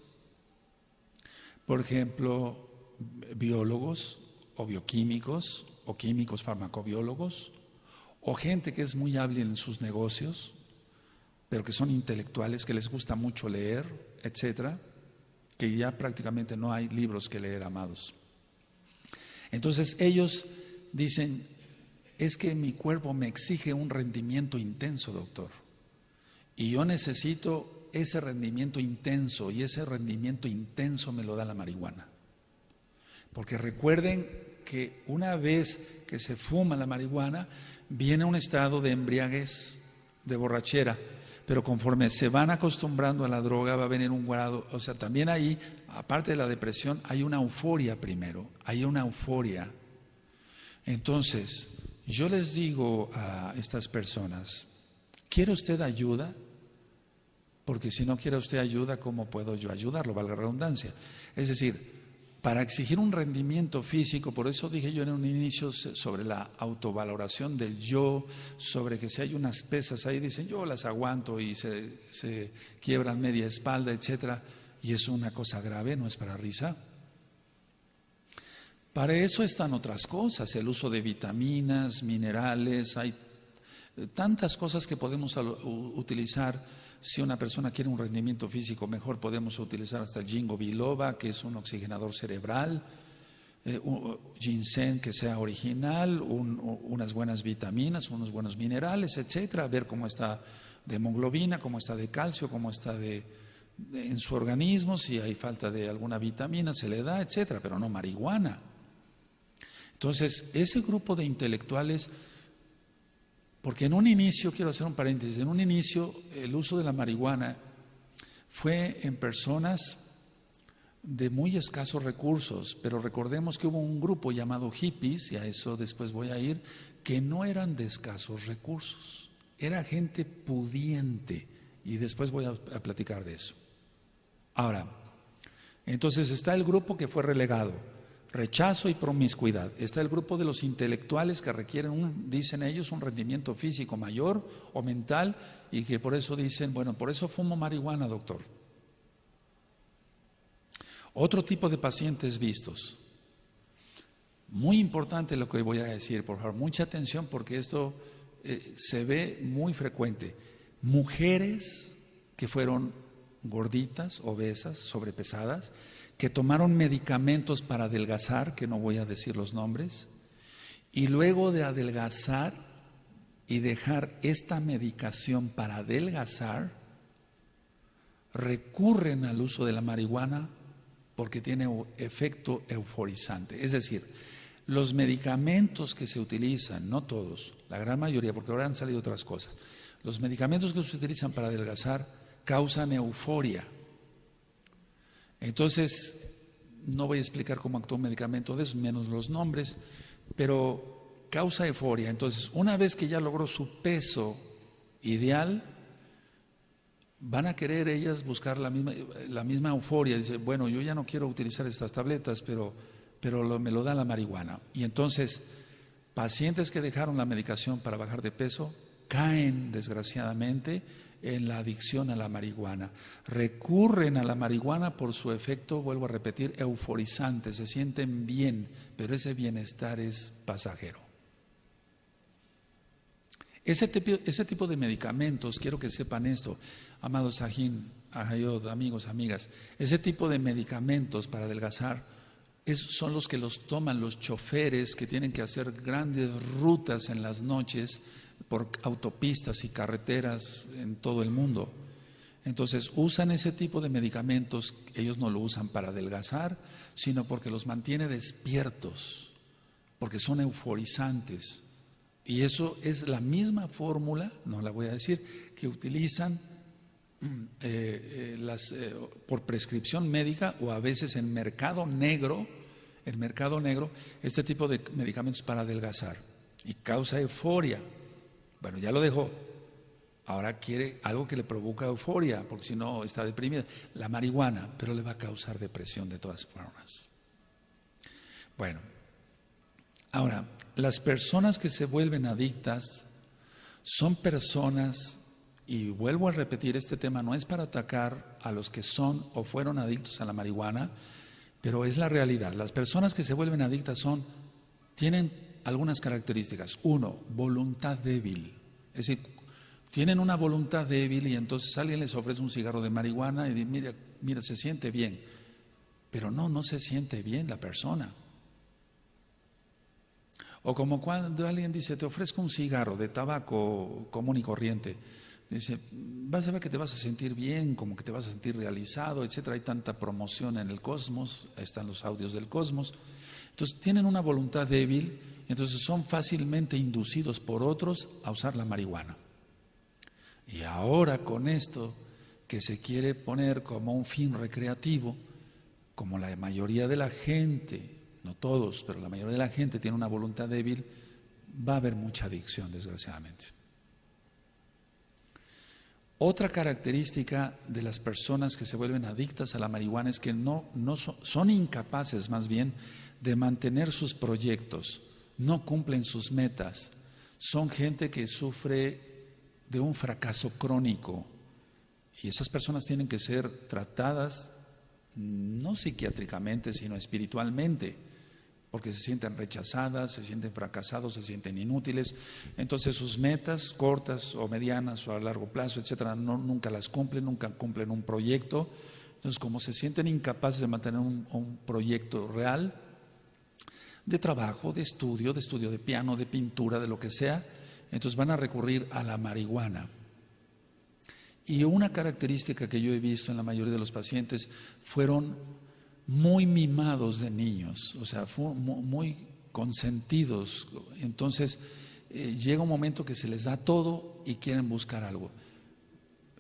por ejemplo, biólogos o bioquímicos o químicos farmacobiólogos, o gente que es muy hábil en sus negocios, pero que son intelectuales, que les gusta mucho leer, etcétera, que ya prácticamente no hay libros que leer, amados. Entonces ellos dicen, es que mi cuerpo me exige un rendimiento intenso, doctor, y yo necesito ese rendimiento intenso, y ese rendimiento intenso me lo da la marihuana. Porque recuerden que una vez que se fuma la marihuana, viene un estado de embriaguez, de borrachera, pero conforme se van acostumbrando a la droga va a venir un grado, o sea, también ahí, aparte de la depresión, hay una euforia primero, hay una euforia. Entonces, yo les digo a estas personas, ¿quiere usted ayuda? Porque si no quiere usted ayuda, ¿cómo puedo yo ayudarlo? Valga la redundancia. Es decir, para exigir un rendimiento físico, por eso dije yo en un inicio sobre la autovaloración del yo, sobre que si hay unas pesas ahí, dicen yo las aguanto y se quiebran media espalda, etcétera, y es una cosa grave, no es para risa. Para eso están otras cosas, el uso de vitaminas, minerales, hay tantas cosas que podemos utilizar. Si una persona quiere un rendimiento físico mejor, podemos utilizar hasta el ginkgo biloba, que es un oxigenador cerebral, ginseng que sea original, unas buenas vitaminas, unos buenos minerales, etcétera, ver cómo está de hemoglobina, cómo está de calcio, cómo está en su organismo, si hay falta de alguna vitamina se le da, etcétera, pero no marihuana. Entonces, ese grupo de intelectuales, porque en un inicio, quiero hacer un paréntesis, en un inicio el uso de la marihuana fue en personas de muy escasos recursos, pero recordemos que hubo un grupo llamado hippies, y a eso después voy a ir, que no eran de escasos recursos, era gente pudiente, y después voy a platicar de eso. Ahora, entonces está el grupo que fue relegado. Rechazo y promiscuidad. Está el grupo de los intelectuales que requieren, dicen ellos, un rendimiento físico mayor o mental y que por eso dicen, bueno, por eso fumo marihuana, doctor. Otro tipo de pacientes vistos. Muy importante lo que voy a decir, por favor, mucha atención porque esto se ve muy frecuente. Mujeres que fueron gorditas, obesas, sobrepesadas, que tomaron medicamentos para adelgazar, que no voy a decir los nombres, y luego de adelgazar y dejar esta medicación para adelgazar, recurren al uso de la marihuana porque tiene efecto euforizante. Es decir, los medicamentos que se utilizan, no todos, la gran mayoría, porque ahora han salido otras cosas, los medicamentos que se utilizan para adelgazar causan euforia. Entonces, no voy a explicar cómo actúa un medicamento de esos, menos los nombres, pero causa euforia. Entonces, una vez que ya logró su peso ideal, van a querer ellas buscar la misma euforia. Dice, bueno, yo ya no quiero utilizar estas tabletas, pero me lo da la marihuana. Y entonces, pacientes que dejaron la medicación para bajar de peso caen, desgraciadamente, en la adicción a la marihuana. Recurren a la marihuana por su efecto, vuelvo a repetir, euforizante, se sienten bien, pero ese bienestar es pasajero. Ese tipo de medicamentos, quiero que sepan esto, amados Sahin, Ahayod, amigos, amigas, ese tipo de medicamentos para adelgazar son los que los toman los choferes que tienen que hacer grandes rutas en las noches por autopistas y carreteras en todo el mundo. Entonces usan ese tipo de medicamentos, ellos no lo usan para adelgazar, sino porque los mantiene despiertos, porque son euforizantes. Y eso es la misma fórmula, no la voy a decir, que utilizan por prescripción médica o a veces en mercado negro, este tipo de medicamentos para adelgazar y causa euforia. Bueno, ya lo dejó, ahora quiere algo que le provoca euforia, porque si no está deprimida, la marihuana, pero le va a causar depresión de todas formas. Bueno, ahora, las personas que se vuelven adictas son personas, y vuelvo a repetir, este tema no es para atacar a los que son o fueron adictos a la marihuana, pero es la realidad. Las personas que se vuelven adictas tienen algunas características. Uno, voluntad débil. Es decir, tienen una voluntad débil y entonces alguien les ofrece un cigarro de marihuana y dice, mira, se siente bien. Pero no se siente bien la persona. O como cuando alguien dice, te ofrezco un cigarro de tabaco común y corriente. Dice, vas a ver que te vas a sentir bien, como que te vas a sentir realizado, etcétera. Hay tanta promoción en el cosmos, ahí están los audios del cosmos. Entonces tienen una voluntad débil, entonces son fácilmente inducidos por otros a usar la marihuana. Y ahora con esto que se quiere poner como un fin recreativo, como la mayoría de la gente, no todos, pero la mayoría de la gente tiene una voluntad débil, va a haber mucha adicción, desgraciadamente. Otra característica de las personas que se vuelven adictas a la marihuana es que son incapaces, más bien, de mantener sus proyectos, no cumplen sus metas. Son gente que sufre de un fracaso crónico y esas personas tienen que ser tratadas no psiquiátricamente, sino espiritualmente, porque se sienten rechazadas, se sienten fracasados, se sienten inútiles. Entonces sus metas cortas o medianas o a largo plazo, etcétera, nunca las cumplen, nunca cumplen un proyecto. Entonces, como se sienten incapaces de mantener un proyecto real de trabajo, de estudio de piano, de pintura, de lo que sea, entonces van a recurrir a la marihuana. Y una característica que yo he visto en la mayoría de los pacientes fueron muy mimados de niños, o sea, muy consentidos. Entonces llega un momento que se les da todo y quieren buscar algo.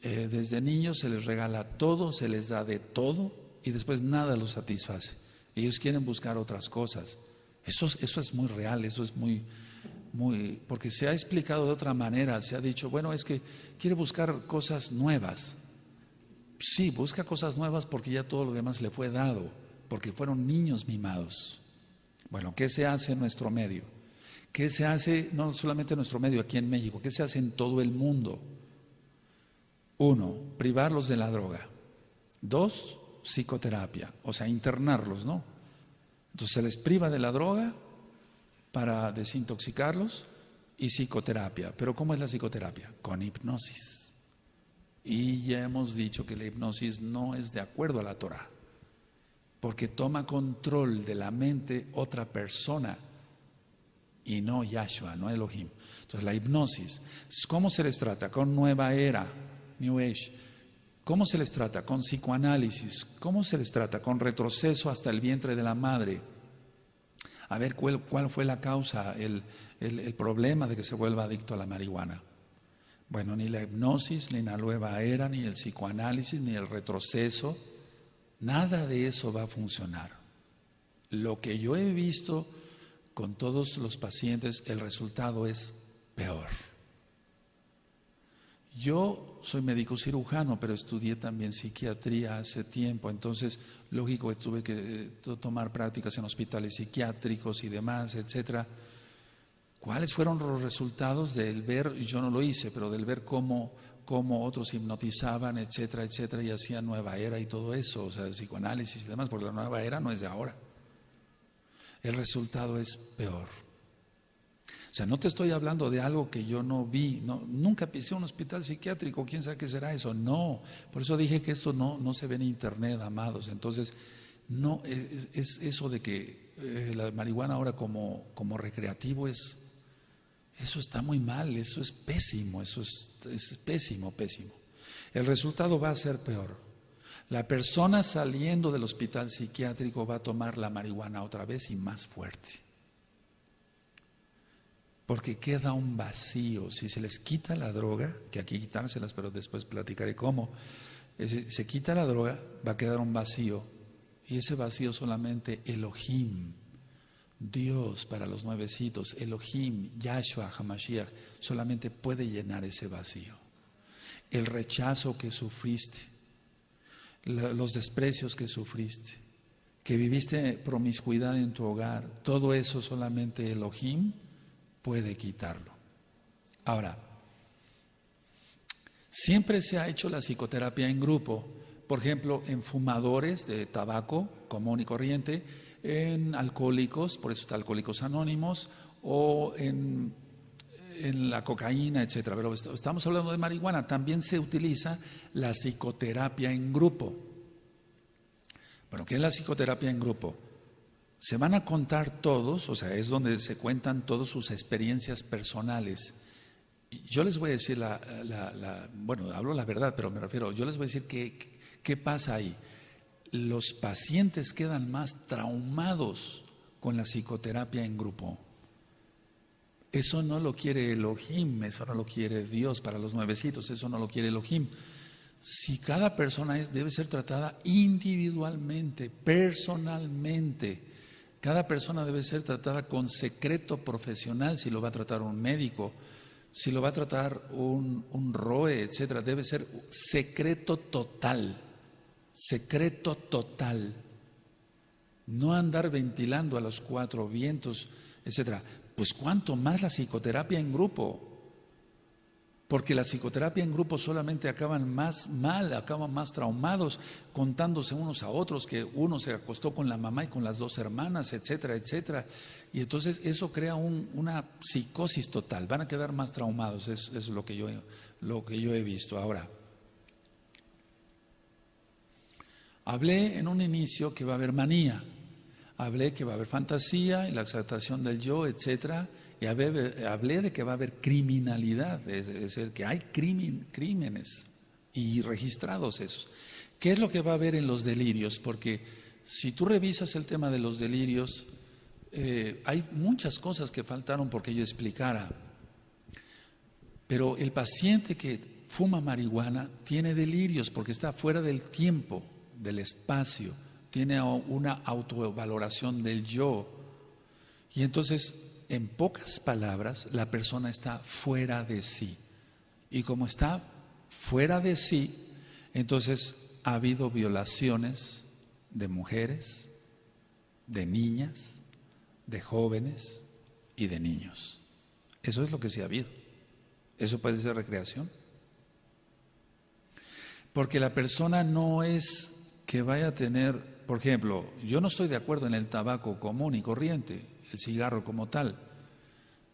Desde niños se les regala todo, se les da de todo y después nada los satisface. Ellos quieren buscar otras cosas. Eso es muy real, eso es muy, porque se ha explicado de otra manera. Se ha dicho, bueno, es que quiere buscar cosas nuevas. Sí, busca cosas nuevas porque ya todo lo demás le fue dado, porque fueron niños mimados. Bueno, ¿qué se hace en nuestro medio? ¿Qué se hace no solamente en nuestro medio aquí en México? ¿Qué se hace en todo el mundo? 1, privarlos de la droga. 2, psicoterapia, o sea, internarlos, ¿no? Entonces se les priva de la droga para desintoxicarlos y psicoterapia. ¿Pero cómo es la psicoterapia? Con hipnosis. Y ya hemos dicho que la hipnosis no es de acuerdo a la Torah, porque toma control de la mente otra persona y no Yahshua, no Elohim. Entonces la hipnosis, ¿cómo se les trata? Con Nueva Era, New Age. ¿Cómo se les trata? Con psicoanálisis. ¿Cómo se les trata? Con retroceso hasta el vientre de la madre. A ver cuál fue la causa, el problema de que se vuelva adicto a la marihuana. Bueno, ni la hipnosis, ni la nueva era, ni el psicoanálisis, ni el retroceso, nada de eso va a funcionar. Lo que yo he visto con todos los pacientes, el resultado es peor. Yo soy médico cirujano, pero estudié también psiquiatría hace tiempo, entonces, lógico, tuve que tomar prácticas en hospitales psiquiátricos y demás, etcétera. ¿Cuáles fueron los resultados del ver? Yo no lo hice, pero del ver cómo otros hipnotizaban, etcétera, etcétera, y hacían nueva era y todo eso, o sea, el psicoanálisis y demás, porque la nueva era no es de ahora. El resultado es peor. O sea, no te estoy hablando de algo que yo no vi, nunca pisé un hospital psiquiátrico, quién sabe qué será eso, no. Por eso dije que esto no se ve en internet, amados. Entonces, No, es eso de que la marihuana ahora como recreativo eso está muy mal, eso es pésimo, es pésimo, pésimo. El resultado va a ser peor. La persona saliendo del hospital psiquiátrico va a tomar la marihuana otra vez y más fuerte. Porque queda un vacío. Si se les quita la droga, que aquí quitárselas, pero después platicaré cómo, se quita la droga, va a quedar un vacío. Y ese vacío solamente Elohim, Dios para los nuevecitos, Elohim, Yahshua, Hamashiach, solamente puede llenar ese vacío. El rechazo que sufriste, los desprecios que sufriste, que viviste promiscuidad en tu hogar, todo eso solamente Elohim puede quitarlo. Ahora, siempre se ha hecho la psicoterapia en grupo, por ejemplo, en fumadores de tabaco común y corriente, en alcohólicos, por eso está Alcohólicos Anónimos, o en la cocaína, etcétera. Pero estamos hablando de marihuana, también se utiliza la psicoterapia en grupo. Bueno, ¿qué es la psicoterapia en grupo? Se van a contar todos, o sea, es donde se cuentan todas sus experiencias personales. Yo les voy a decir bueno, hablo la verdad, pero me refiero, yo les voy a decir qué pasa ahí. Los pacientes quedan más traumados con la psicoterapia en grupo. Eso no lo quiere Elohim, eso no lo quiere Dios para los nuevecitos, eso no lo quiere Elohim. Si cada persona debe ser tratada individualmente, personalmente, cada persona debe ser tratada con secreto profesional, si lo va a tratar un médico, si lo va a tratar un ROE, etcétera, debe ser secreto total. Secreto total, no andar ventilando a los cuatro vientos, etcétera. Pues cuánto más la psicoterapia en grupo, porque la psicoterapia en grupo solamente acaban más mal, acaban más traumados, contándose unos a otros que uno se acostó con la mamá y con las dos hermanas, etcétera, etcétera. Y entonces eso crea una psicosis total, van a quedar más traumados, es lo que yo he visto. Ahora, hablé en un inicio que va a haber manía, hablé que va a haber fantasía y la exaltación del yo, etcétera, y hablé de que va a haber criminalidad, es decir, que hay crímenes y registrados esos. ¿Qué es lo que va a haber en los delirios? Porque si tú revisas el tema de los delirios, hay muchas cosas que faltaron porque yo explicara, pero el paciente que fuma marihuana tiene delirios porque está fuera del tiempo, del espacio, tiene una autovaloración del yo. Y entonces, en pocas palabras, la persona está fuera de sí. Y como está fuera de sí, entonces ha habido violaciones de mujeres, de niñas, de jóvenes y de niños. Eso es lo que sí ha habido. ¿Eso puede ser recreación? Porque la persona no es que vaya a tener, por ejemplo, yo no estoy de acuerdo en el tabaco común y corriente, el cigarro como tal,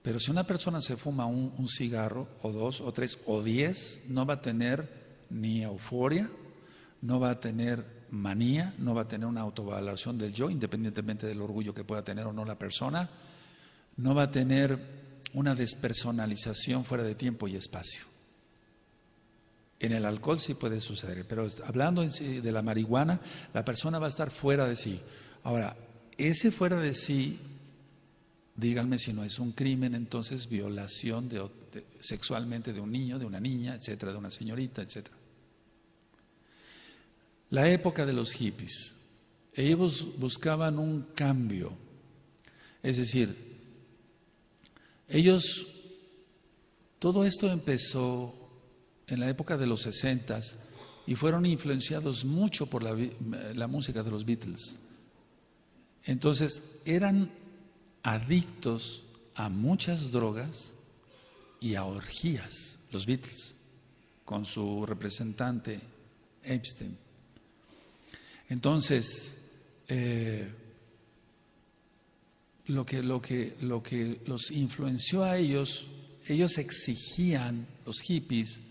pero si una persona se fuma un cigarro, o dos, o tres, o 10, no va a tener ni euforia, no va a tener manía, no va a tener una autovaloración del yo, independientemente del orgullo que pueda tener o no la persona, no va a tener una despersonalización fuera de tiempo y espacio. En el alcohol sí puede suceder, pero hablando en sí de la marihuana, la persona va a estar fuera de sí. Ahora, ese fuera de sí, díganme si no es un crimen, entonces violación sexualmente de un niño, de una niña, etcétera, de una señorita, etcétera. La época de los hippies, ellos buscaban un cambio, es decir, todo esto empezó en la época de los 60s y fueron influenciados mucho por la música de los Beatles. Entonces eran adictos a muchas drogas y a orgías, los Beatles, con su representante Epstein. Entonces, lo que los influenció a ellos exigían, los hippies,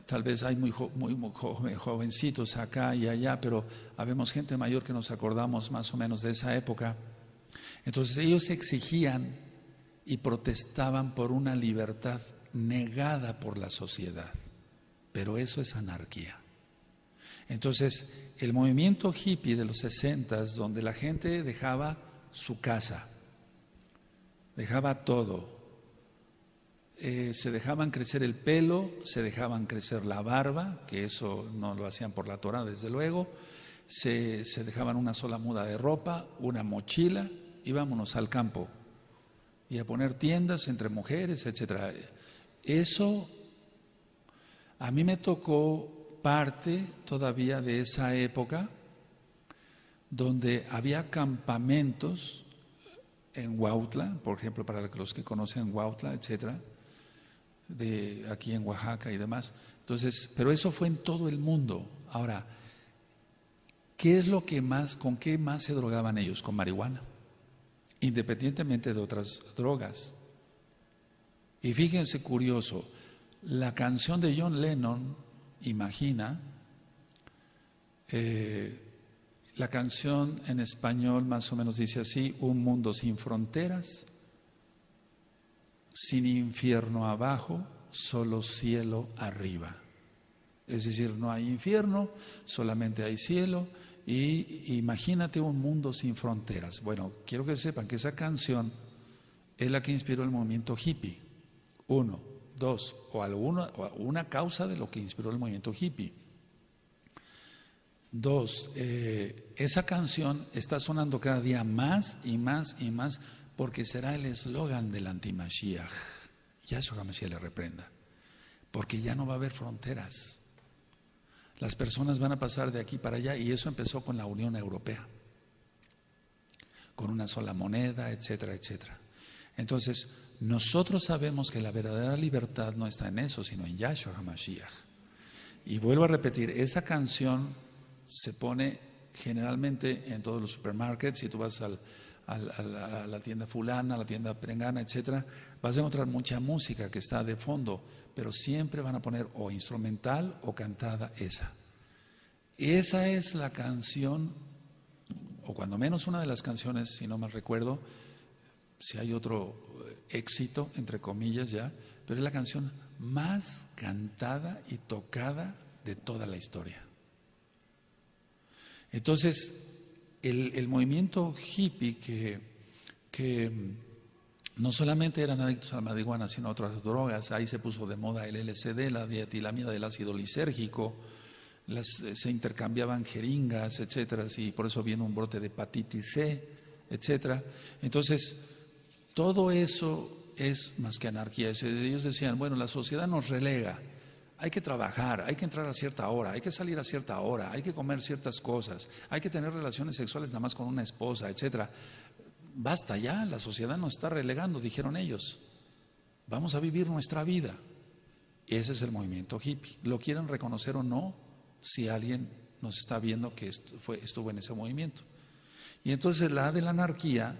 tal vez hay muy jovencitos acá y allá, pero habemos gente mayor que nos acordamos más o menos de esa época. Entonces ellos exigían y protestaban por una libertad negada por la sociedad, pero eso es anarquía. Entonces el movimiento hippie de los 60s, donde la gente dejaba su casa, dejaba todo, se dejaban crecer el pelo, se dejaban crecer la barba, que eso no lo hacían por la Torah desde luego, se dejaban una sola muda de ropa, una mochila y vámonos al campo y a poner tiendas entre mujeres, etcétera. Eso a mí me tocó parte todavía de esa época donde había campamentos en Huautla, por ejemplo, para los que conocen Huautla, etcétera, de aquí en Oaxaca y demás. Entonces, pero eso fue en todo el mundo. Ahora, ¿qué es lo que más, con qué más se drogaban ellos? Con marihuana, independientemente de otras drogas. Y fíjense curioso, la canción de John Lennon, Imagina, la canción en español más o menos dice así: un mundo sin fronteras, sin infierno abajo, solo cielo arriba. Es decir, no hay infierno, solamente hay cielo. Y imagínate un mundo sin fronteras. Bueno, quiero que sepan que esa canción es la que inspiró el movimiento hippie. Uno, dos, o una causa de lo que inspiró el movimiento hippie. Dos, esa canción está sonando cada día más y más y más, porque será el eslogan del anti-Mashiach. Yahshua HaMashiach le reprenda. Porque ya no va a haber fronteras. Las personas van a pasar de aquí para allá, y eso empezó con la Unión Europea, con una sola moneda, etcétera, etcétera. Entonces, nosotros sabemos que la verdadera libertad no está en eso, sino en Yahshua HaMashiach. Y vuelvo a repetir, esa canción se pone generalmente en todos los supermarkets. Si tú vas a la tienda fulana, a la tienda prengana, etcétera, vas a encontrar mucha música que está de fondo, pero siempre van a poner o instrumental o cantada esa. Esa es la canción, o cuando menos una de las canciones, si no mal recuerdo, si hay otro éxito, entre comillas ya, pero es la canción más cantada y tocada de toda la historia. Entonces, el movimiento hippie que no solamente eran adictos a la marihuana, sino a otras drogas, ahí se puso de moda el LSD, la dietilamida del ácido lisérgico, se intercambiaban jeringas, etcétera, y por eso viene un brote de hepatitis C, etcétera. Entonces, todo eso es más que anarquía. Ellos decían, bueno, la sociedad nos relega, hay que trabajar, hay que entrar a cierta hora, hay que salir a cierta hora, hay que comer ciertas cosas, hay que tener relaciones sexuales nada más con una esposa, etcétera. Basta ya, la sociedad nos está relegando, dijeron ellos. Vamos a vivir nuestra vida. Ese es el movimiento hippie. Lo quieren reconocer o no, si alguien nos está viendo que estuvo en ese movimiento. Y entonces la de la anarquía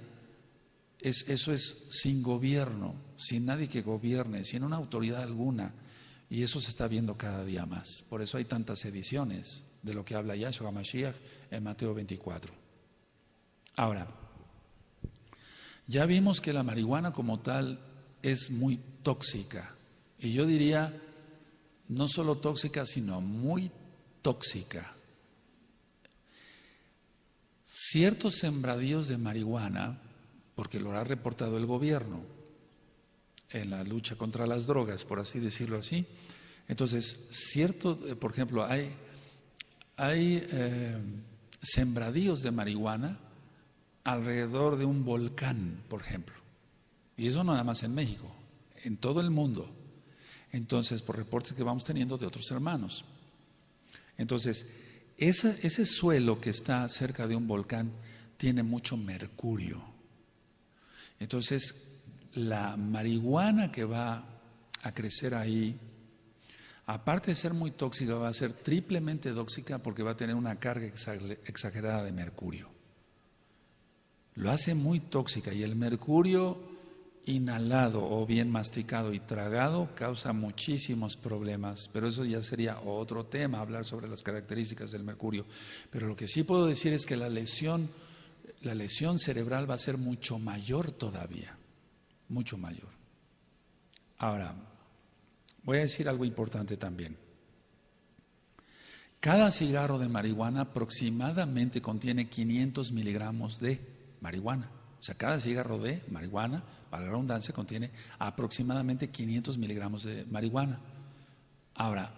eso es sin gobierno, sin nadie que gobierne, sin una autoridad alguna. Y eso se está viendo cada día más. Por eso hay tantas ediciones de lo que habla Yahshua HaMashiach en Mateo 24. Ahora, ya vimos que la marihuana como tal es muy tóxica. Y yo diría, no solo tóxica, sino muy tóxica. Ciertos sembradíos de marihuana, porque lo ha reportado el gobierno en la lucha contra las drogas, por así decirlo así. Entonces, por ejemplo, hay sembradíos de marihuana alrededor de un volcán, por ejemplo. Y eso no nada más en México, en todo el mundo. Entonces, por reportes que vamos teniendo de otros hermanos. Entonces, ese suelo que está cerca de un volcán tiene mucho mercurio. Entonces, la marihuana que va a crecer ahí, aparte de ser muy tóxica, va a ser triplemente tóxica porque va a tener una carga exagerada de mercurio. Lo hace muy tóxica, y el mercurio inhalado o bien masticado y tragado causa muchísimos problemas, pero eso ya sería otro tema, hablar sobre las características del mercurio. Pero lo que sí puedo decir es que la lesión cerebral va a ser mucho mayor todavía, mucho mayor. Ahora, voy a decir algo importante también. Cada cigarro de marihuana aproximadamente contiene 500 miligramos de marihuana. O sea, cada cigarro de marihuana, para la redundancia, contiene aproximadamente 500 miligramos de marihuana. Ahora,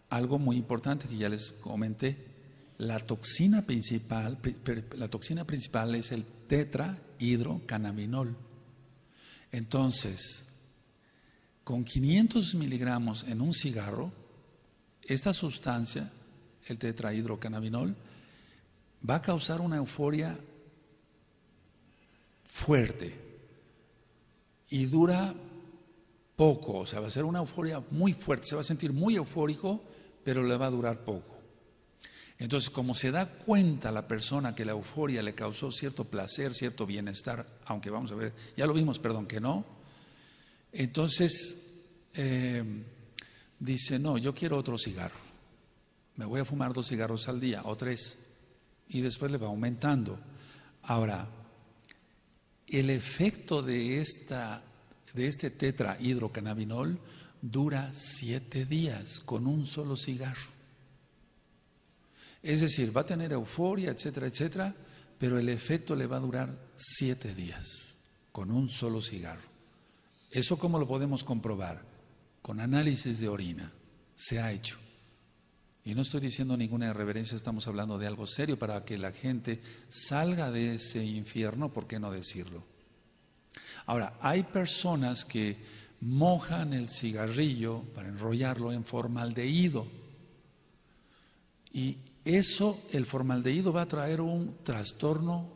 algo muy importante que ya les comenté, la toxina principal es el tetrahidrocannabinol. Entonces, con 500 miligramos en un cigarro, esta sustancia, el tetrahidrocannabinol, va a causar una euforia fuerte y dura poco, o sea, va a ser una euforia muy fuerte, se va a sentir muy eufórico, pero le va a durar poco. Entonces, como se da cuenta la persona que la euforia le causó cierto placer, cierto bienestar, aunque vamos a ver, ya lo vimos, perdón, que no, entonces dice, no, yo quiero otro cigarro, me voy a fumar 2 cigarros al día o 3, y después le va aumentando. Ahora, el efecto de este tetrahidrocannabinol dura 7 días con un solo cigarro. Es decir, va a tener euforia, etcétera, etcétera, pero el efecto le va a durar 7 días con un solo cigarro. ¿Eso cómo lo podemos comprobar? Con análisis de orina. Se ha hecho. Y no estoy diciendo ninguna irreverencia, estamos hablando de algo serio para que la gente salga de ese infierno, ¿por qué no decirlo? Ahora, hay personas que mojan el cigarrillo para enrollarlo en formaldehído. Y eso, el formaldehído va a traer un trastorno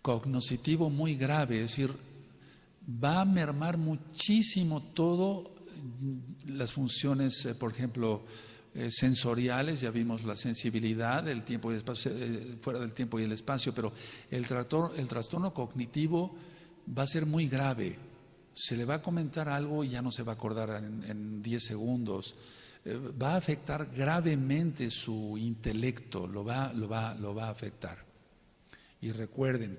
cognoscitivo muy grave, es decir, va a mermar muchísimo todo las funciones, por ejemplo, sensoriales, ya vimos la sensibilidad, el tiempo y el espacio, fuera del tiempo y el espacio, pero el trastorno cognitivo va a ser muy grave. Se le va a comentar algo y ya no se va a acordar en 10 segundos. Va a afectar gravemente su intelecto, lo va a afectar. Y recuerden,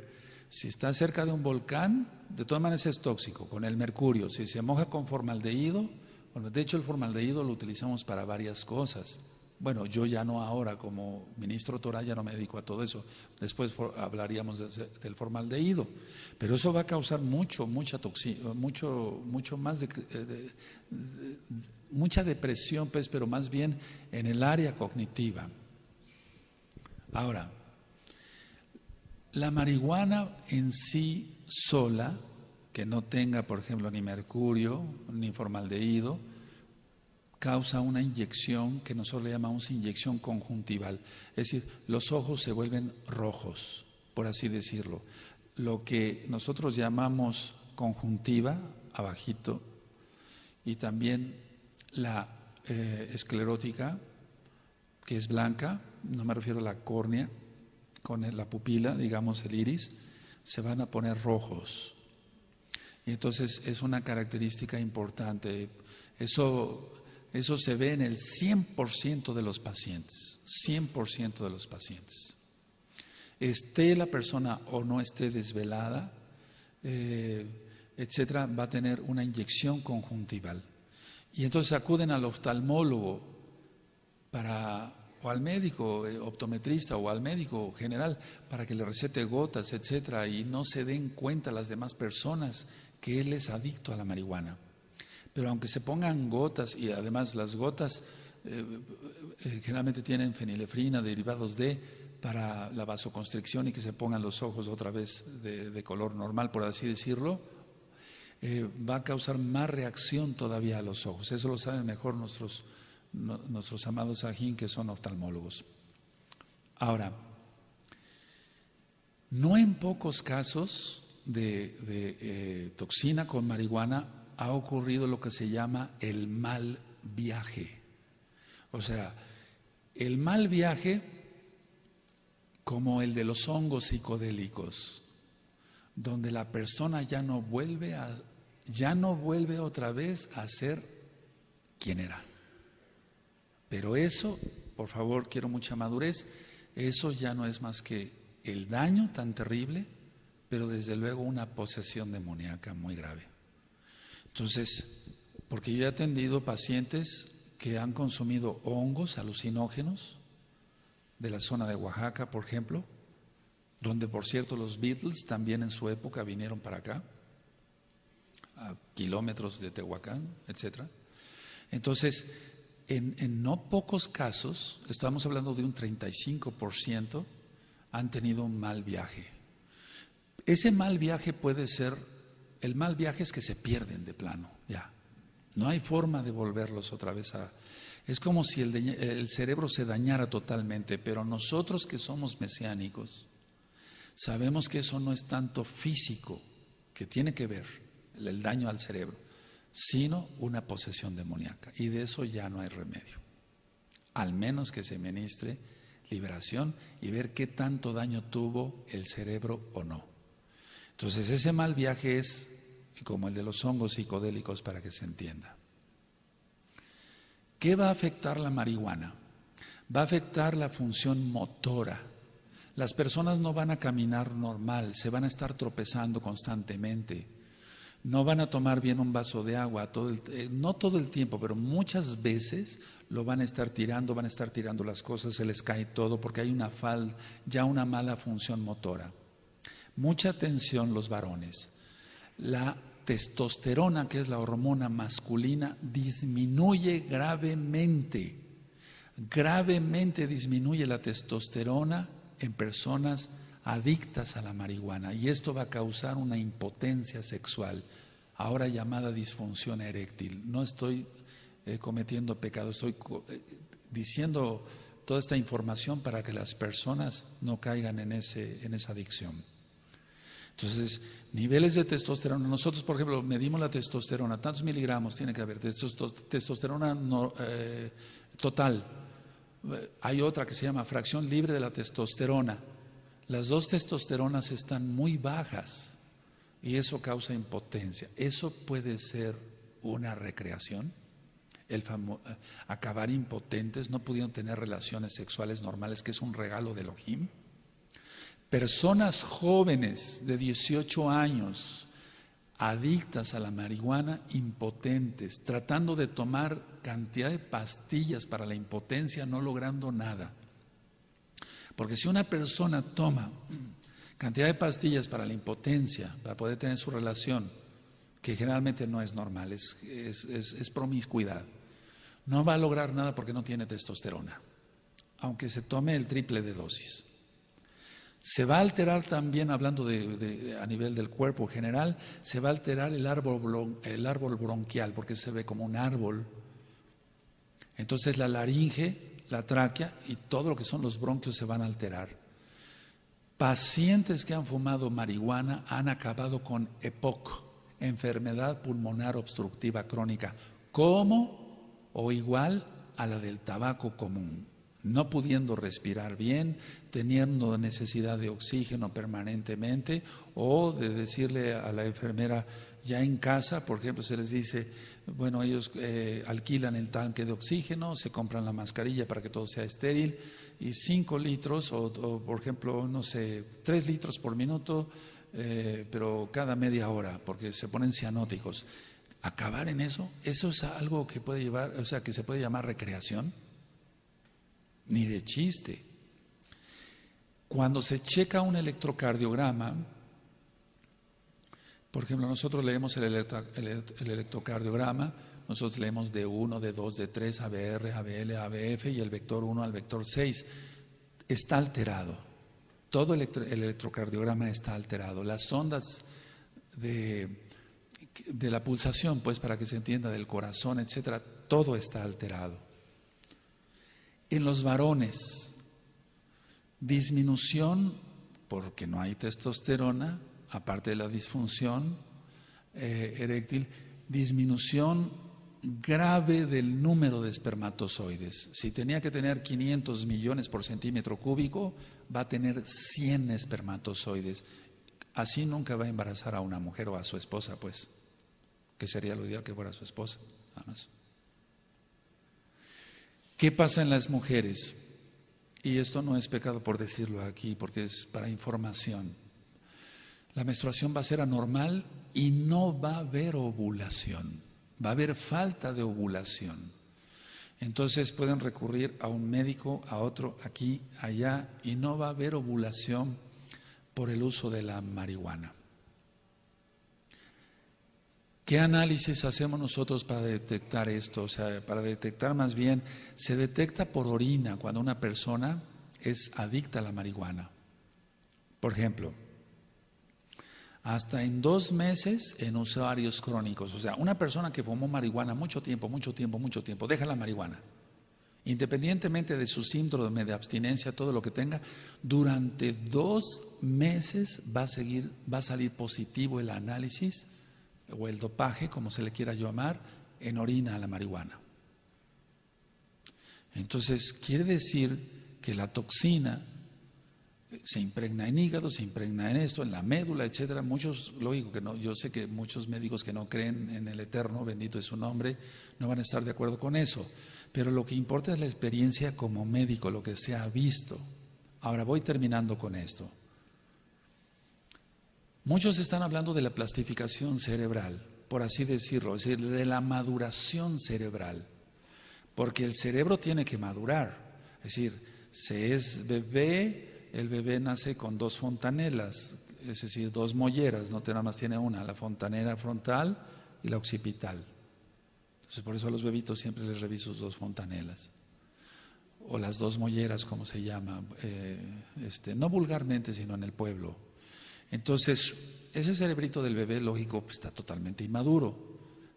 si está cerca de un volcán, de todas maneras es tóxico, con el mercurio. Si se moja con formaldehído, bueno, de hecho el formaldehído lo utilizamos para varias cosas. Bueno, yo ya no ahora, como ministro Torá ya no me dedico a todo eso. Después hablaríamos del formaldehído. Pero eso va a causar mucha más mucha depresión, pues, pero más bien en el área cognitiva. Ahora, la marihuana en sí sola, que no tenga, por ejemplo, ni mercurio, ni formaldehído, causa una inyección que nosotros le llamamos inyección conjuntival. Es decir, los ojos se vuelven rojos, por así decirlo. Lo que nosotros llamamos conjuntiva, abajito, y también la esclerótica, que es blanca, no me refiero a la córnea, con la pupila, digamos el iris, se van a poner rojos. Y entonces es una característica importante. Eso se ve en el 100% de los pacientes, 100% de los pacientes. Esté la persona o no esté desvelada, etcétera, va a tener una inyección conjuntival. Y entonces acuden al oftalmólogo o al médico optometrista o al médico general para que le recete gotas, etcétera, y no se den cuenta las demás personas que él es adicto a la marihuana. Pero aunque se pongan gotas, y además las gotas generalmente tienen fenilefrina, derivados para la vasoconstricción y que se pongan los ojos otra vez de color normal, por así decirlo, va a causar más reacción todavía a los ojos. Eso lo saben mejor nuestros amados ajín, que son oftalmólogos. Ahora, no en pocos casos de toxina con marihuana ha ocurrido lo que se llama el mal viaje. O sea, el mal viaje como el de los hongos psicodélicos. donde la persona ya no vuelve otra vez a ser quien era. Pero eso, por favor, quiero mucha madurez, eso ya no es más que el daño tan terrible, pero desde luego una posesión demoníaca muy grave. Entonces, porque yo he atendido pacientes que han consumido hongos alucinógenos de la zona de Oaxaca, por ejemplo, donde por cierto los Beatles también en su época vinieron para acá, a kilómetros de Tehuacán, etcétera. Entonces, en no pocos casos, estamos hablando de un 35%, han tenido un mal viaje. Ese mal viaje puede ser, el mal viaje es que se pierden de plano, ya. No hay forma de volverlos otra vez a... Es como si el cerebro se dañara totalmente, pero nosotros que somos mesiánicos, sabemos que eso no es tanto físico, que tiene que ver el daño al cerebro, sino una posesión demoníaca. Y de eso ya no hay remedio. Al menos que se ministre liberación y ver qué tanto daño tuvo el cerebro o no. Entonces ese mal viaje es como el de los hongos psicodélicos, para que se entienda. ¿Qué va a afectar la marihuana? Va a afectar la función motora. Las personas no van a caminar normal, se van a estar tropezando constantemente. No van a tomar bien un vaso de agua, no todo el tiempo, pero muchas veces lo van a estar tirando las cosas, se les cae todo porque hay ya una mala función motora. Mucha atención los varones. La testosterona, que es la hormona masculina, disminuye gravemente. Gravemente disminuye la testosterona en personas adictas a la marihuana, y esto va a causar una impotencia sexual, ahora llamada disfunción eréctil. No estoy cometiendo pecado, estoy diciendo toda esta información para que las personas no caigan en esa adicción. Entonces, niveles de testosterona, nosotros por ejemplo medimos la testosterona, tantos miligramos tiene que haber, testosterona total. Hay otra que se llama fracción libre de la testosterona. Las dos testosteronas están muy bajas y eso causa impotencia. Eso puede ser una recreación, acabar impotentes, no pudiendo tener relaciones sexuales normales, que es un regalo de Elohim. Personas jóvenes de 18 años, adictas a la marihuana, impotentes, tratando de tomar cantidad de pastillas para la impotencia, no logrando nada. Porque si una persona toma cantidad de pastillas para la impotencia, para poder tener su relación, que generalmente no es normal, es promiscuidad, no va a lograr nada porque no tiene testosterona, aunque se tome el triple de dosis. Se va a alterar también, hablando a nivel del cuerpo general, se va a alterar el árbol bronquial, porque se ve como un árbol. Entonces la laringe, la tráquea y todo lo que son los bronquios se van a alterar. Pacientes que han fumado marihuana han acabado con EPOC, enfermedad pulmonar obstructiva crónica, como o igual a la del tabaco común, no pudiendo respirar bien, teniendo necesidad de oxígeno permanentemente, o de decirle a la enfermera ya en casa, por ejemplo, se les dice, bueno, ellos alquilan el tanque de oxígeno, se compran la mascarilla para que todo sea estéril, y 5 litros o por ejemplo, no sé, 3 litros por minuto, pero cada media hora, porque se ponen cianóticos. Acabar en eso es algo que puede llevar, o sea, que se puede llamar recreación, ni de chiste. Cuando se checa un electrocardiograma, por ejemplo, nosotros leemos el electrocardiograma, nosotros leemos D1, D2, D3, ABR, ABL, ABF y el vector 1 al vector 6. Está alterado. Todo el electrocardiograma está alterado. Las ondas de la pulsación, pues para que se entienda, del corazón, etcétera, todo está alterado. En los varones, disminución porque no hay testosterona, aparte de la disfunción eréctil, disminución grave del número de espermatozoides. Si tenía que tener 500 millones por centímetro cúbico, va a tener 100 espermatozoides. Así nunca va a embarazar a una mujer o a su esposa, pues, que sería lo ideal que fuera su esposa, nada más. ¿Qué pasa en las mujeres? Y esto no es pecado por decirlo aquí, porque es para información. La menstruación va a ser anormal y no va a haber ovulación, va a haber falta de ovulación. Entonces pueden recurrir a un médico, a otro, aquí, allá, y no va a haber ovulación por el uso de la marihuana. ¿Qué análisis hacemos nosotros para detectar esto? O sea, para detectar más bien, se detecta por orina cuando una persona es adicta a la marihuana. Por ejemplo, hasta en 2 meses en usuarios crónicos. O sea, una persona que fumó marihuana mucho tiempo, deja la marihuana. Independientemente de su síndrome de abstinencia, todo lo que tenga, durante 2 meses va a salir positivo el análisis o el dopaje, como se le quiera llamar, en orina a la marihuana. Entonces, quiere decir que la toxina se impregna en hígado, se impregna en esto, en la médula, etcétera. Muchos, lógico que no, yo sé que muchos médicos que no creen en el Eterno, bendito es su nombre, no van a estar de acuerdo con eso. Pero lo que importa es la experiencia como médico, lo que se ha visto. Ahora voy terminando con esto. Muchos están hablando de la plastificación cerebral, por así decirlo, es decir, de la maduración cerebral, porque el cerebro tiene que madurar. Es decir, se es bebé, el bebé nace con 2 fontanelas, es decir, 2 molleras, no nada más tiene una, la fontanela frontal y la occipital. Entonces, por eso a los bebitos siempre les reviso sus 2 fontanelas, o las 2 molleras, como se llama, no vulgarmente, sino en el pueblo. Entonces, ese cerebrito del bebé, lógico, pues, está totalmente inmaduro,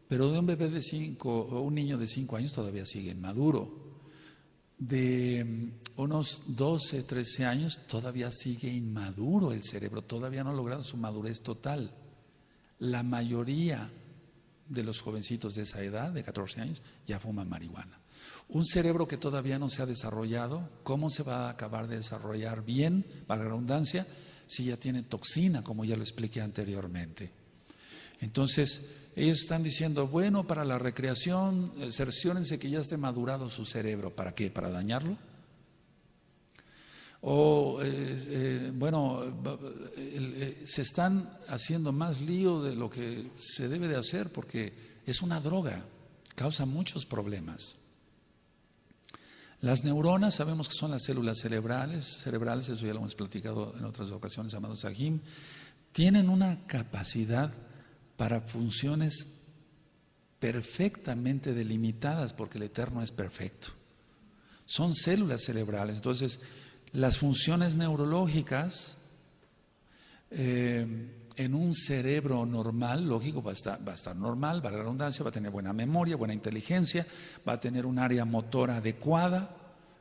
pero de un bebé de 5 o un niño de 5 años todavía sigue inmaduro. De unos 12, 13 años todavía sigue inmaduro el cerebro, todavía no ha logrado su madurez total. La mayoría de los jovencitos de esa edad, de 14 años, ya fuman marihuana. Un cerebro que todavía no se ha desarrollado, ¿cómo se va a acabar de desarrollar bien, para la redundancia, si ya tiene toxina, como ya lo expliqué anteriormente? Entonces, ellos están diciendo, bueno, para la recreación, cerciórense que ya esté madurado su cerebro. ¿Para qué? ¿Para dañarlo? O, se están haciendo más lío de lo que se debe de hacer porque es una droga, causa muchos problemas. Las neuronas, sabemos que son las células cerebrales, eso ya lo hemos platicado en otras ocasiones, amados Sahim, tienen una capacidad para funciones perfectamente delimitadas, porque el Eterno es perfecto. Son células cerebrales, entonces las funciones neurológicas en un cerebro normal, lógico, va a estar normal, va a la redundancia, va a tener buena memoria, buena inteligencia, va a tener un área motora adecuada.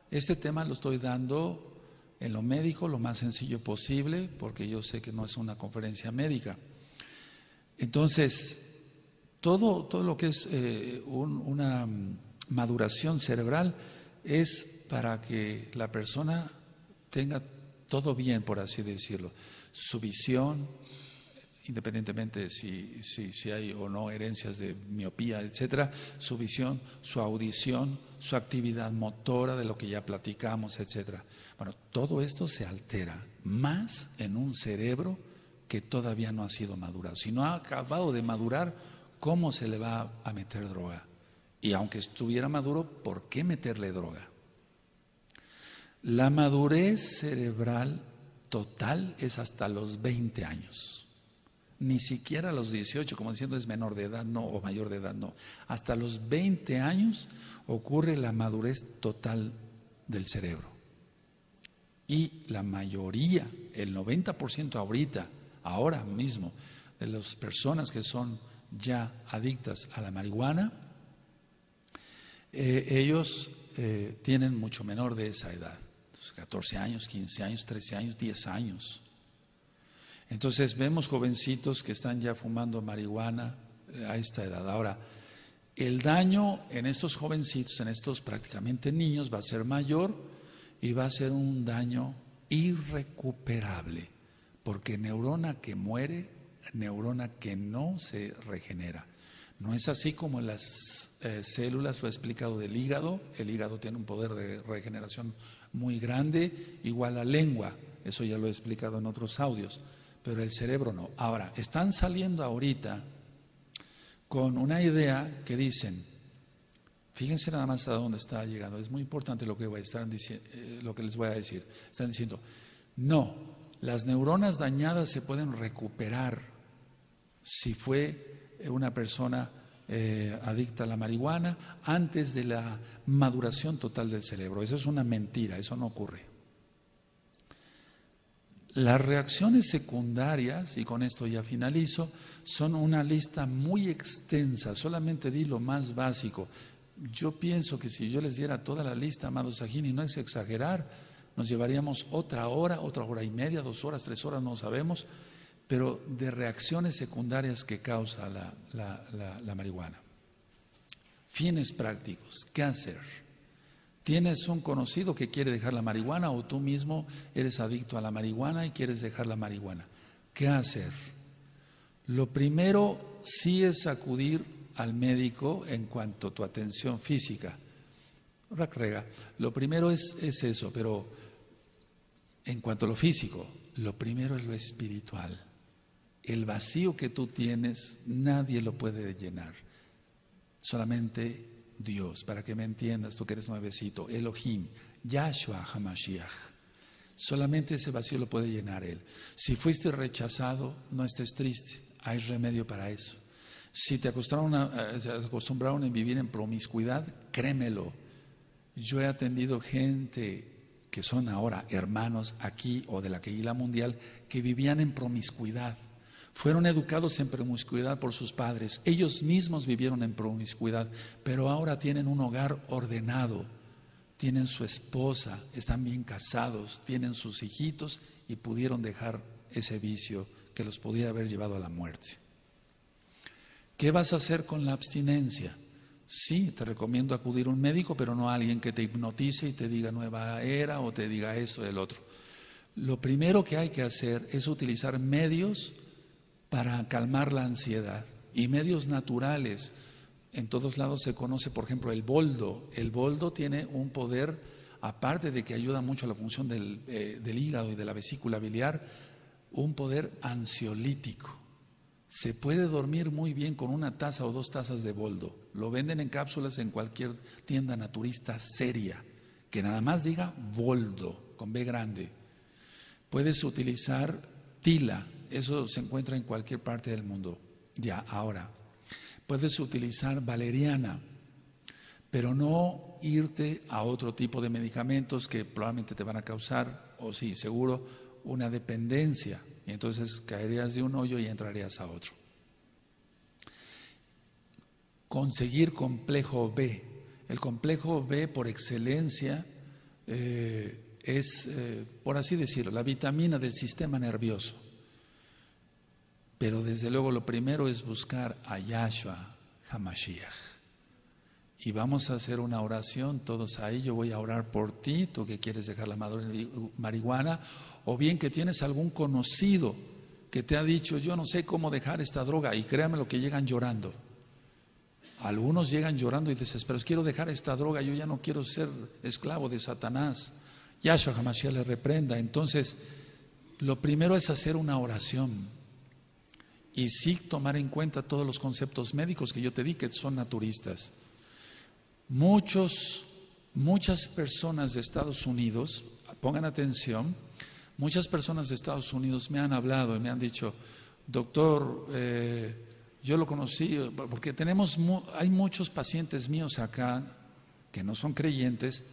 Este tema lo estoy dando en lo médico lo más sencillo posible, porque yo sé que no es una conferencia médica. Entonces, todo lo que es una maduración cerebral es para que la persona tenga todo bien, por así decirlo. Su visión, independientemente si hay o no herencias de miopía, etcétera, su visión, su audición, su actividad motora, de lo que ya platicamos, etcétera. Bueno, todo esto se altera más en un cerebro que todavía no ha sido madurado. Si no ha acabado de madurar, ¿cómo se le va a meter droga? Y aunque estuviera maduro, ¿por qué meterle droga? La madurez cerebral total es hasta los 20 años. Ni siquiera a los 18, como diciendo es menor de edad, no, o mayor de edad, no. Hasta los 20 años ocurre la madurez total del cerebro. Y la mayoría, el 90% ahora mismo, de las personas que son ya adictas a la marihuana, ellos tienen mucho menor de esa edad. 14 años, 15 años, 13 años, 10 años. Entonces vemos jovencitos que están ya fumando marihuana a esta edad. Ahora, el daño en estos jovencitos, en estos prácticamente niños, va a ser mayor y va a ser un daño irrecuperable, porque neurona que muere, neurona que no se regenera. No es así como en las células, lo he explicado del hígado. El hígado tiene un poder de regeneración muy grande, igual la lengua, eso ya lo he explicado en otros audios, pero el cerebro no. Ahora, están saliendo ahorita con una idea que dicen, fíjense nada más a dónde está llegando, es muy importante lo que les voy a decir. Están diciendo, no, las neuronas dañadas se pueden recuperar si fue una persona adicta a la marihuana antes de la maduración total del cerebro. Eso es una mentira, eso no ocurre. Las reacciones secundarias, y con esto ya finalizo, son una lista muy extensa, solamente di lo más básico. Yo pienso que si yo les diera toda la lista, amados Sajini, no es exagerar, nos llevaríamos otra hora y media, 2 horas, 3 horas, no sabemos, pero de reacciones secundarias que causa la marihuana. Fines prácticos, ¿qué hacer? ¿Tienes un conocido que quiere dejar la marihuana o tú mismo eres adicto a la marihuana y quieres dejar la marihuana? ¿Qué hacer? Lo primero sí es acudir al médico en cuanto a tu atención física. Lo primero es eso, pero en cuanto a lo físico, lo primero es lo espiritual. El vacío que tú tienes, nadie lo puede llenar. Solamente Dios, para que me entiendas, tú que eres nuevecito, Elohim, Yahshua HaMashiach. Solamente ese vacío lo puede llenar Él. Si fuiste rechazado, no estés triste, hay remedio para eso. Si te acostumbraron a vivir en promiscuidad, créemelo. Yo he atendido gente que son ahora hermanos aquí o de la Kehilá Mundial que vivían en promiscuidad. Fueron educados en promiscuidad por sus padres, ellos mismos vivieron en promiscuidad, pero ahora tienen un hogar ordenado, tienen su esposa, están bien casados, tienen sus hijitos y pudieron dejar ese vicio que los podía haber llevado a la muerte. ¿Qué vas a hacer con la abstinencia? Sí, te recomiendo acudir a un médico, pero no a alguien que te hipnotice y te diga nueva era o te diga esto y el otro. Lo primero que hay que hacer es utilizar medios para calmar la ansiedad y medios naturales. En todos lados se conoce, por ejemplo, el boldo. El boldo tiene un poder, aparte de que ayuda mucho a la función del hígado y de la vesícula biliar, un poder ansiolítico. Se puede dormir muy bien con 1 taza o 2 tazas de boldo. Lo venden en cápsulas en cualquier tienda naturista seria, que nada más diga boldo, con B grande. Puedes utilizar tila. Eso se encuentra en cualquier parte del mundo. Ya, ahora, puedes utilizar valeriana, pero no irte a otro tipo de medicamentos que probablemente te van a causar, o sí, seguro, una dependencia. Y entonces caerías de un hoyo y entrarías a otro. Conseguir complejo B. El complejo B por excelencia es, por así decirlo, la vitamina del sistema nervioso. Pero desde luego lo primero es buscar a Yahshua HaMashiach. Y vamos a hacer una oración todos ahí. Yo voy a orar por ti, tú que quieres dejar la marihuana, o bien que tienes algún conocido que te ha dicho, yo no sé cómo dejar esta droga, y créame lo que llegan llorando. Algunos llegan llorando y desesperados, quiero dejar esta droga, yo ya no quiero ser esclavo de Satanás. Yahshua HaMashiach le reprenda. Entonces, lo primero es hacer una oración. Y sí tomar en cuenta todos los conceptos médicos que yo te di, que son naturistas. Muchas personas de Estados Unidos, pongan atención, muchas personas de Estados Unidos me han hablado y me han dicho, doctor, yo lo conocí, porque hay muchos pacientes míos acá que no son creyentes,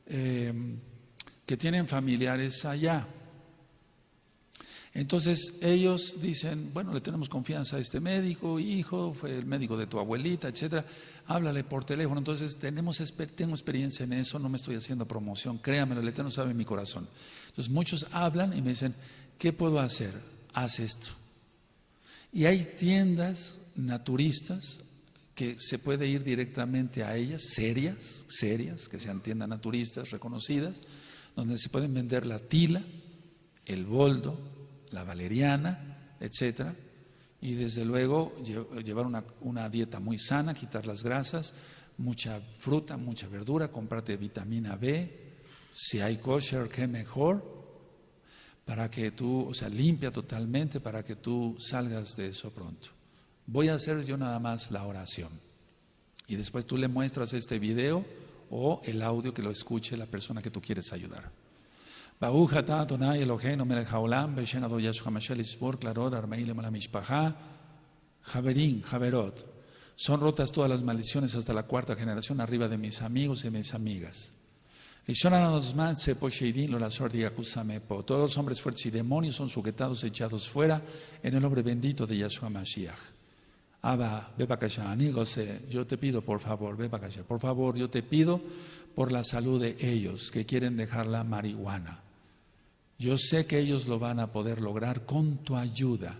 que tienen familiares allá. Entonces ellos dicen, bueno, le tenemos confianza a este médico, hijo, fue el médico de tu abuelita, etcétera, háblale por teléfono. Entonces tengo experiencia en eso, no me estoy haciendo promoción, créamelo, el Eterno sabe mi corazón. Entonces muchos hablan y me dicen, ¿qué puedo hacer? Haz esto. Y hay tiendas naturistas que se puede ir directamente a ellas, serias, que sean tiendas naturistas reconocidas, donde se pueden vender la tila, el boldo, la valeriana, etc. Y desde luego llevar una dieta muy sana, quitar las grasas, mucha fruta, mucha verdura, comprarte vitamina B, si hay kosher, qué mejor, para que tú, limpia totalmente para que tú salgas de eso pronto. Voy a hacer yo nada más la oración y después tú le muestras este video o el audio que lo escuche la persona que tú quieres ayudar. Baruch atah Adonai Eloheinu melech haolam, בשם אדון ישוע המשיח לסבור כלרוד ארבעים למעלה משפחה. Javerín, Javerot, son rotas todas las maldiciones hasta la cuarta generación arriba de mis amigos y mis amigas. Todos los hombres fuertes y demonios son sujetados, echados fuera en el nombre bendito de Yahshua Mashiach. Abba, Bebakasha, amigos, yo te pido por favor, Bebakasha, por favor, yo te pido por la salud de ellos que quieren dejar la marihuana. Yo sé que ellos lo van a poder lograr con tu ayuda.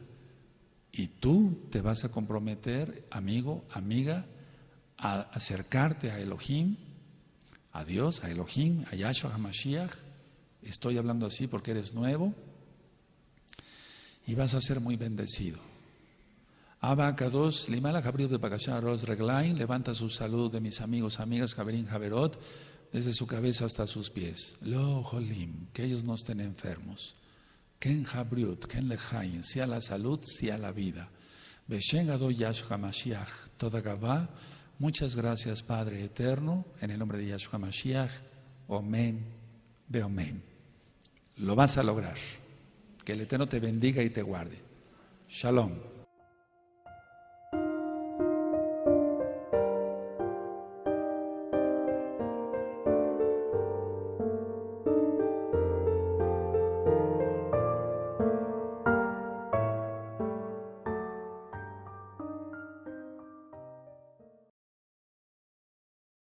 Y tú te vas a comprometer, amigo, amiga, a acercarte a Elohim, a Dios, a Elohim, a Yahshua HaMashiach. Estoy hablando así porque eres nuevo y vas a ser muy bendecido. Abba Kadosh, Limala Jabriel de Bakashah Ros Reglain, levanta su salud de mis amigos, amigas, Javerín, Javerot, desde su cabeza hasta sus pies. Lo Jolim, que ellos no estén enfermos. Ken Habriut, Ken Lechaim, sea la salud, sea la vida. Beshen Ado Yahshua Mashiach, toda Gavá. Muchas gracias, Padre eterno, en el nombre de Yahshua Mashiach. Omen, Beomen. Lo vas a lograr. Que el Eterno te bendiga y te guarde. Shalom.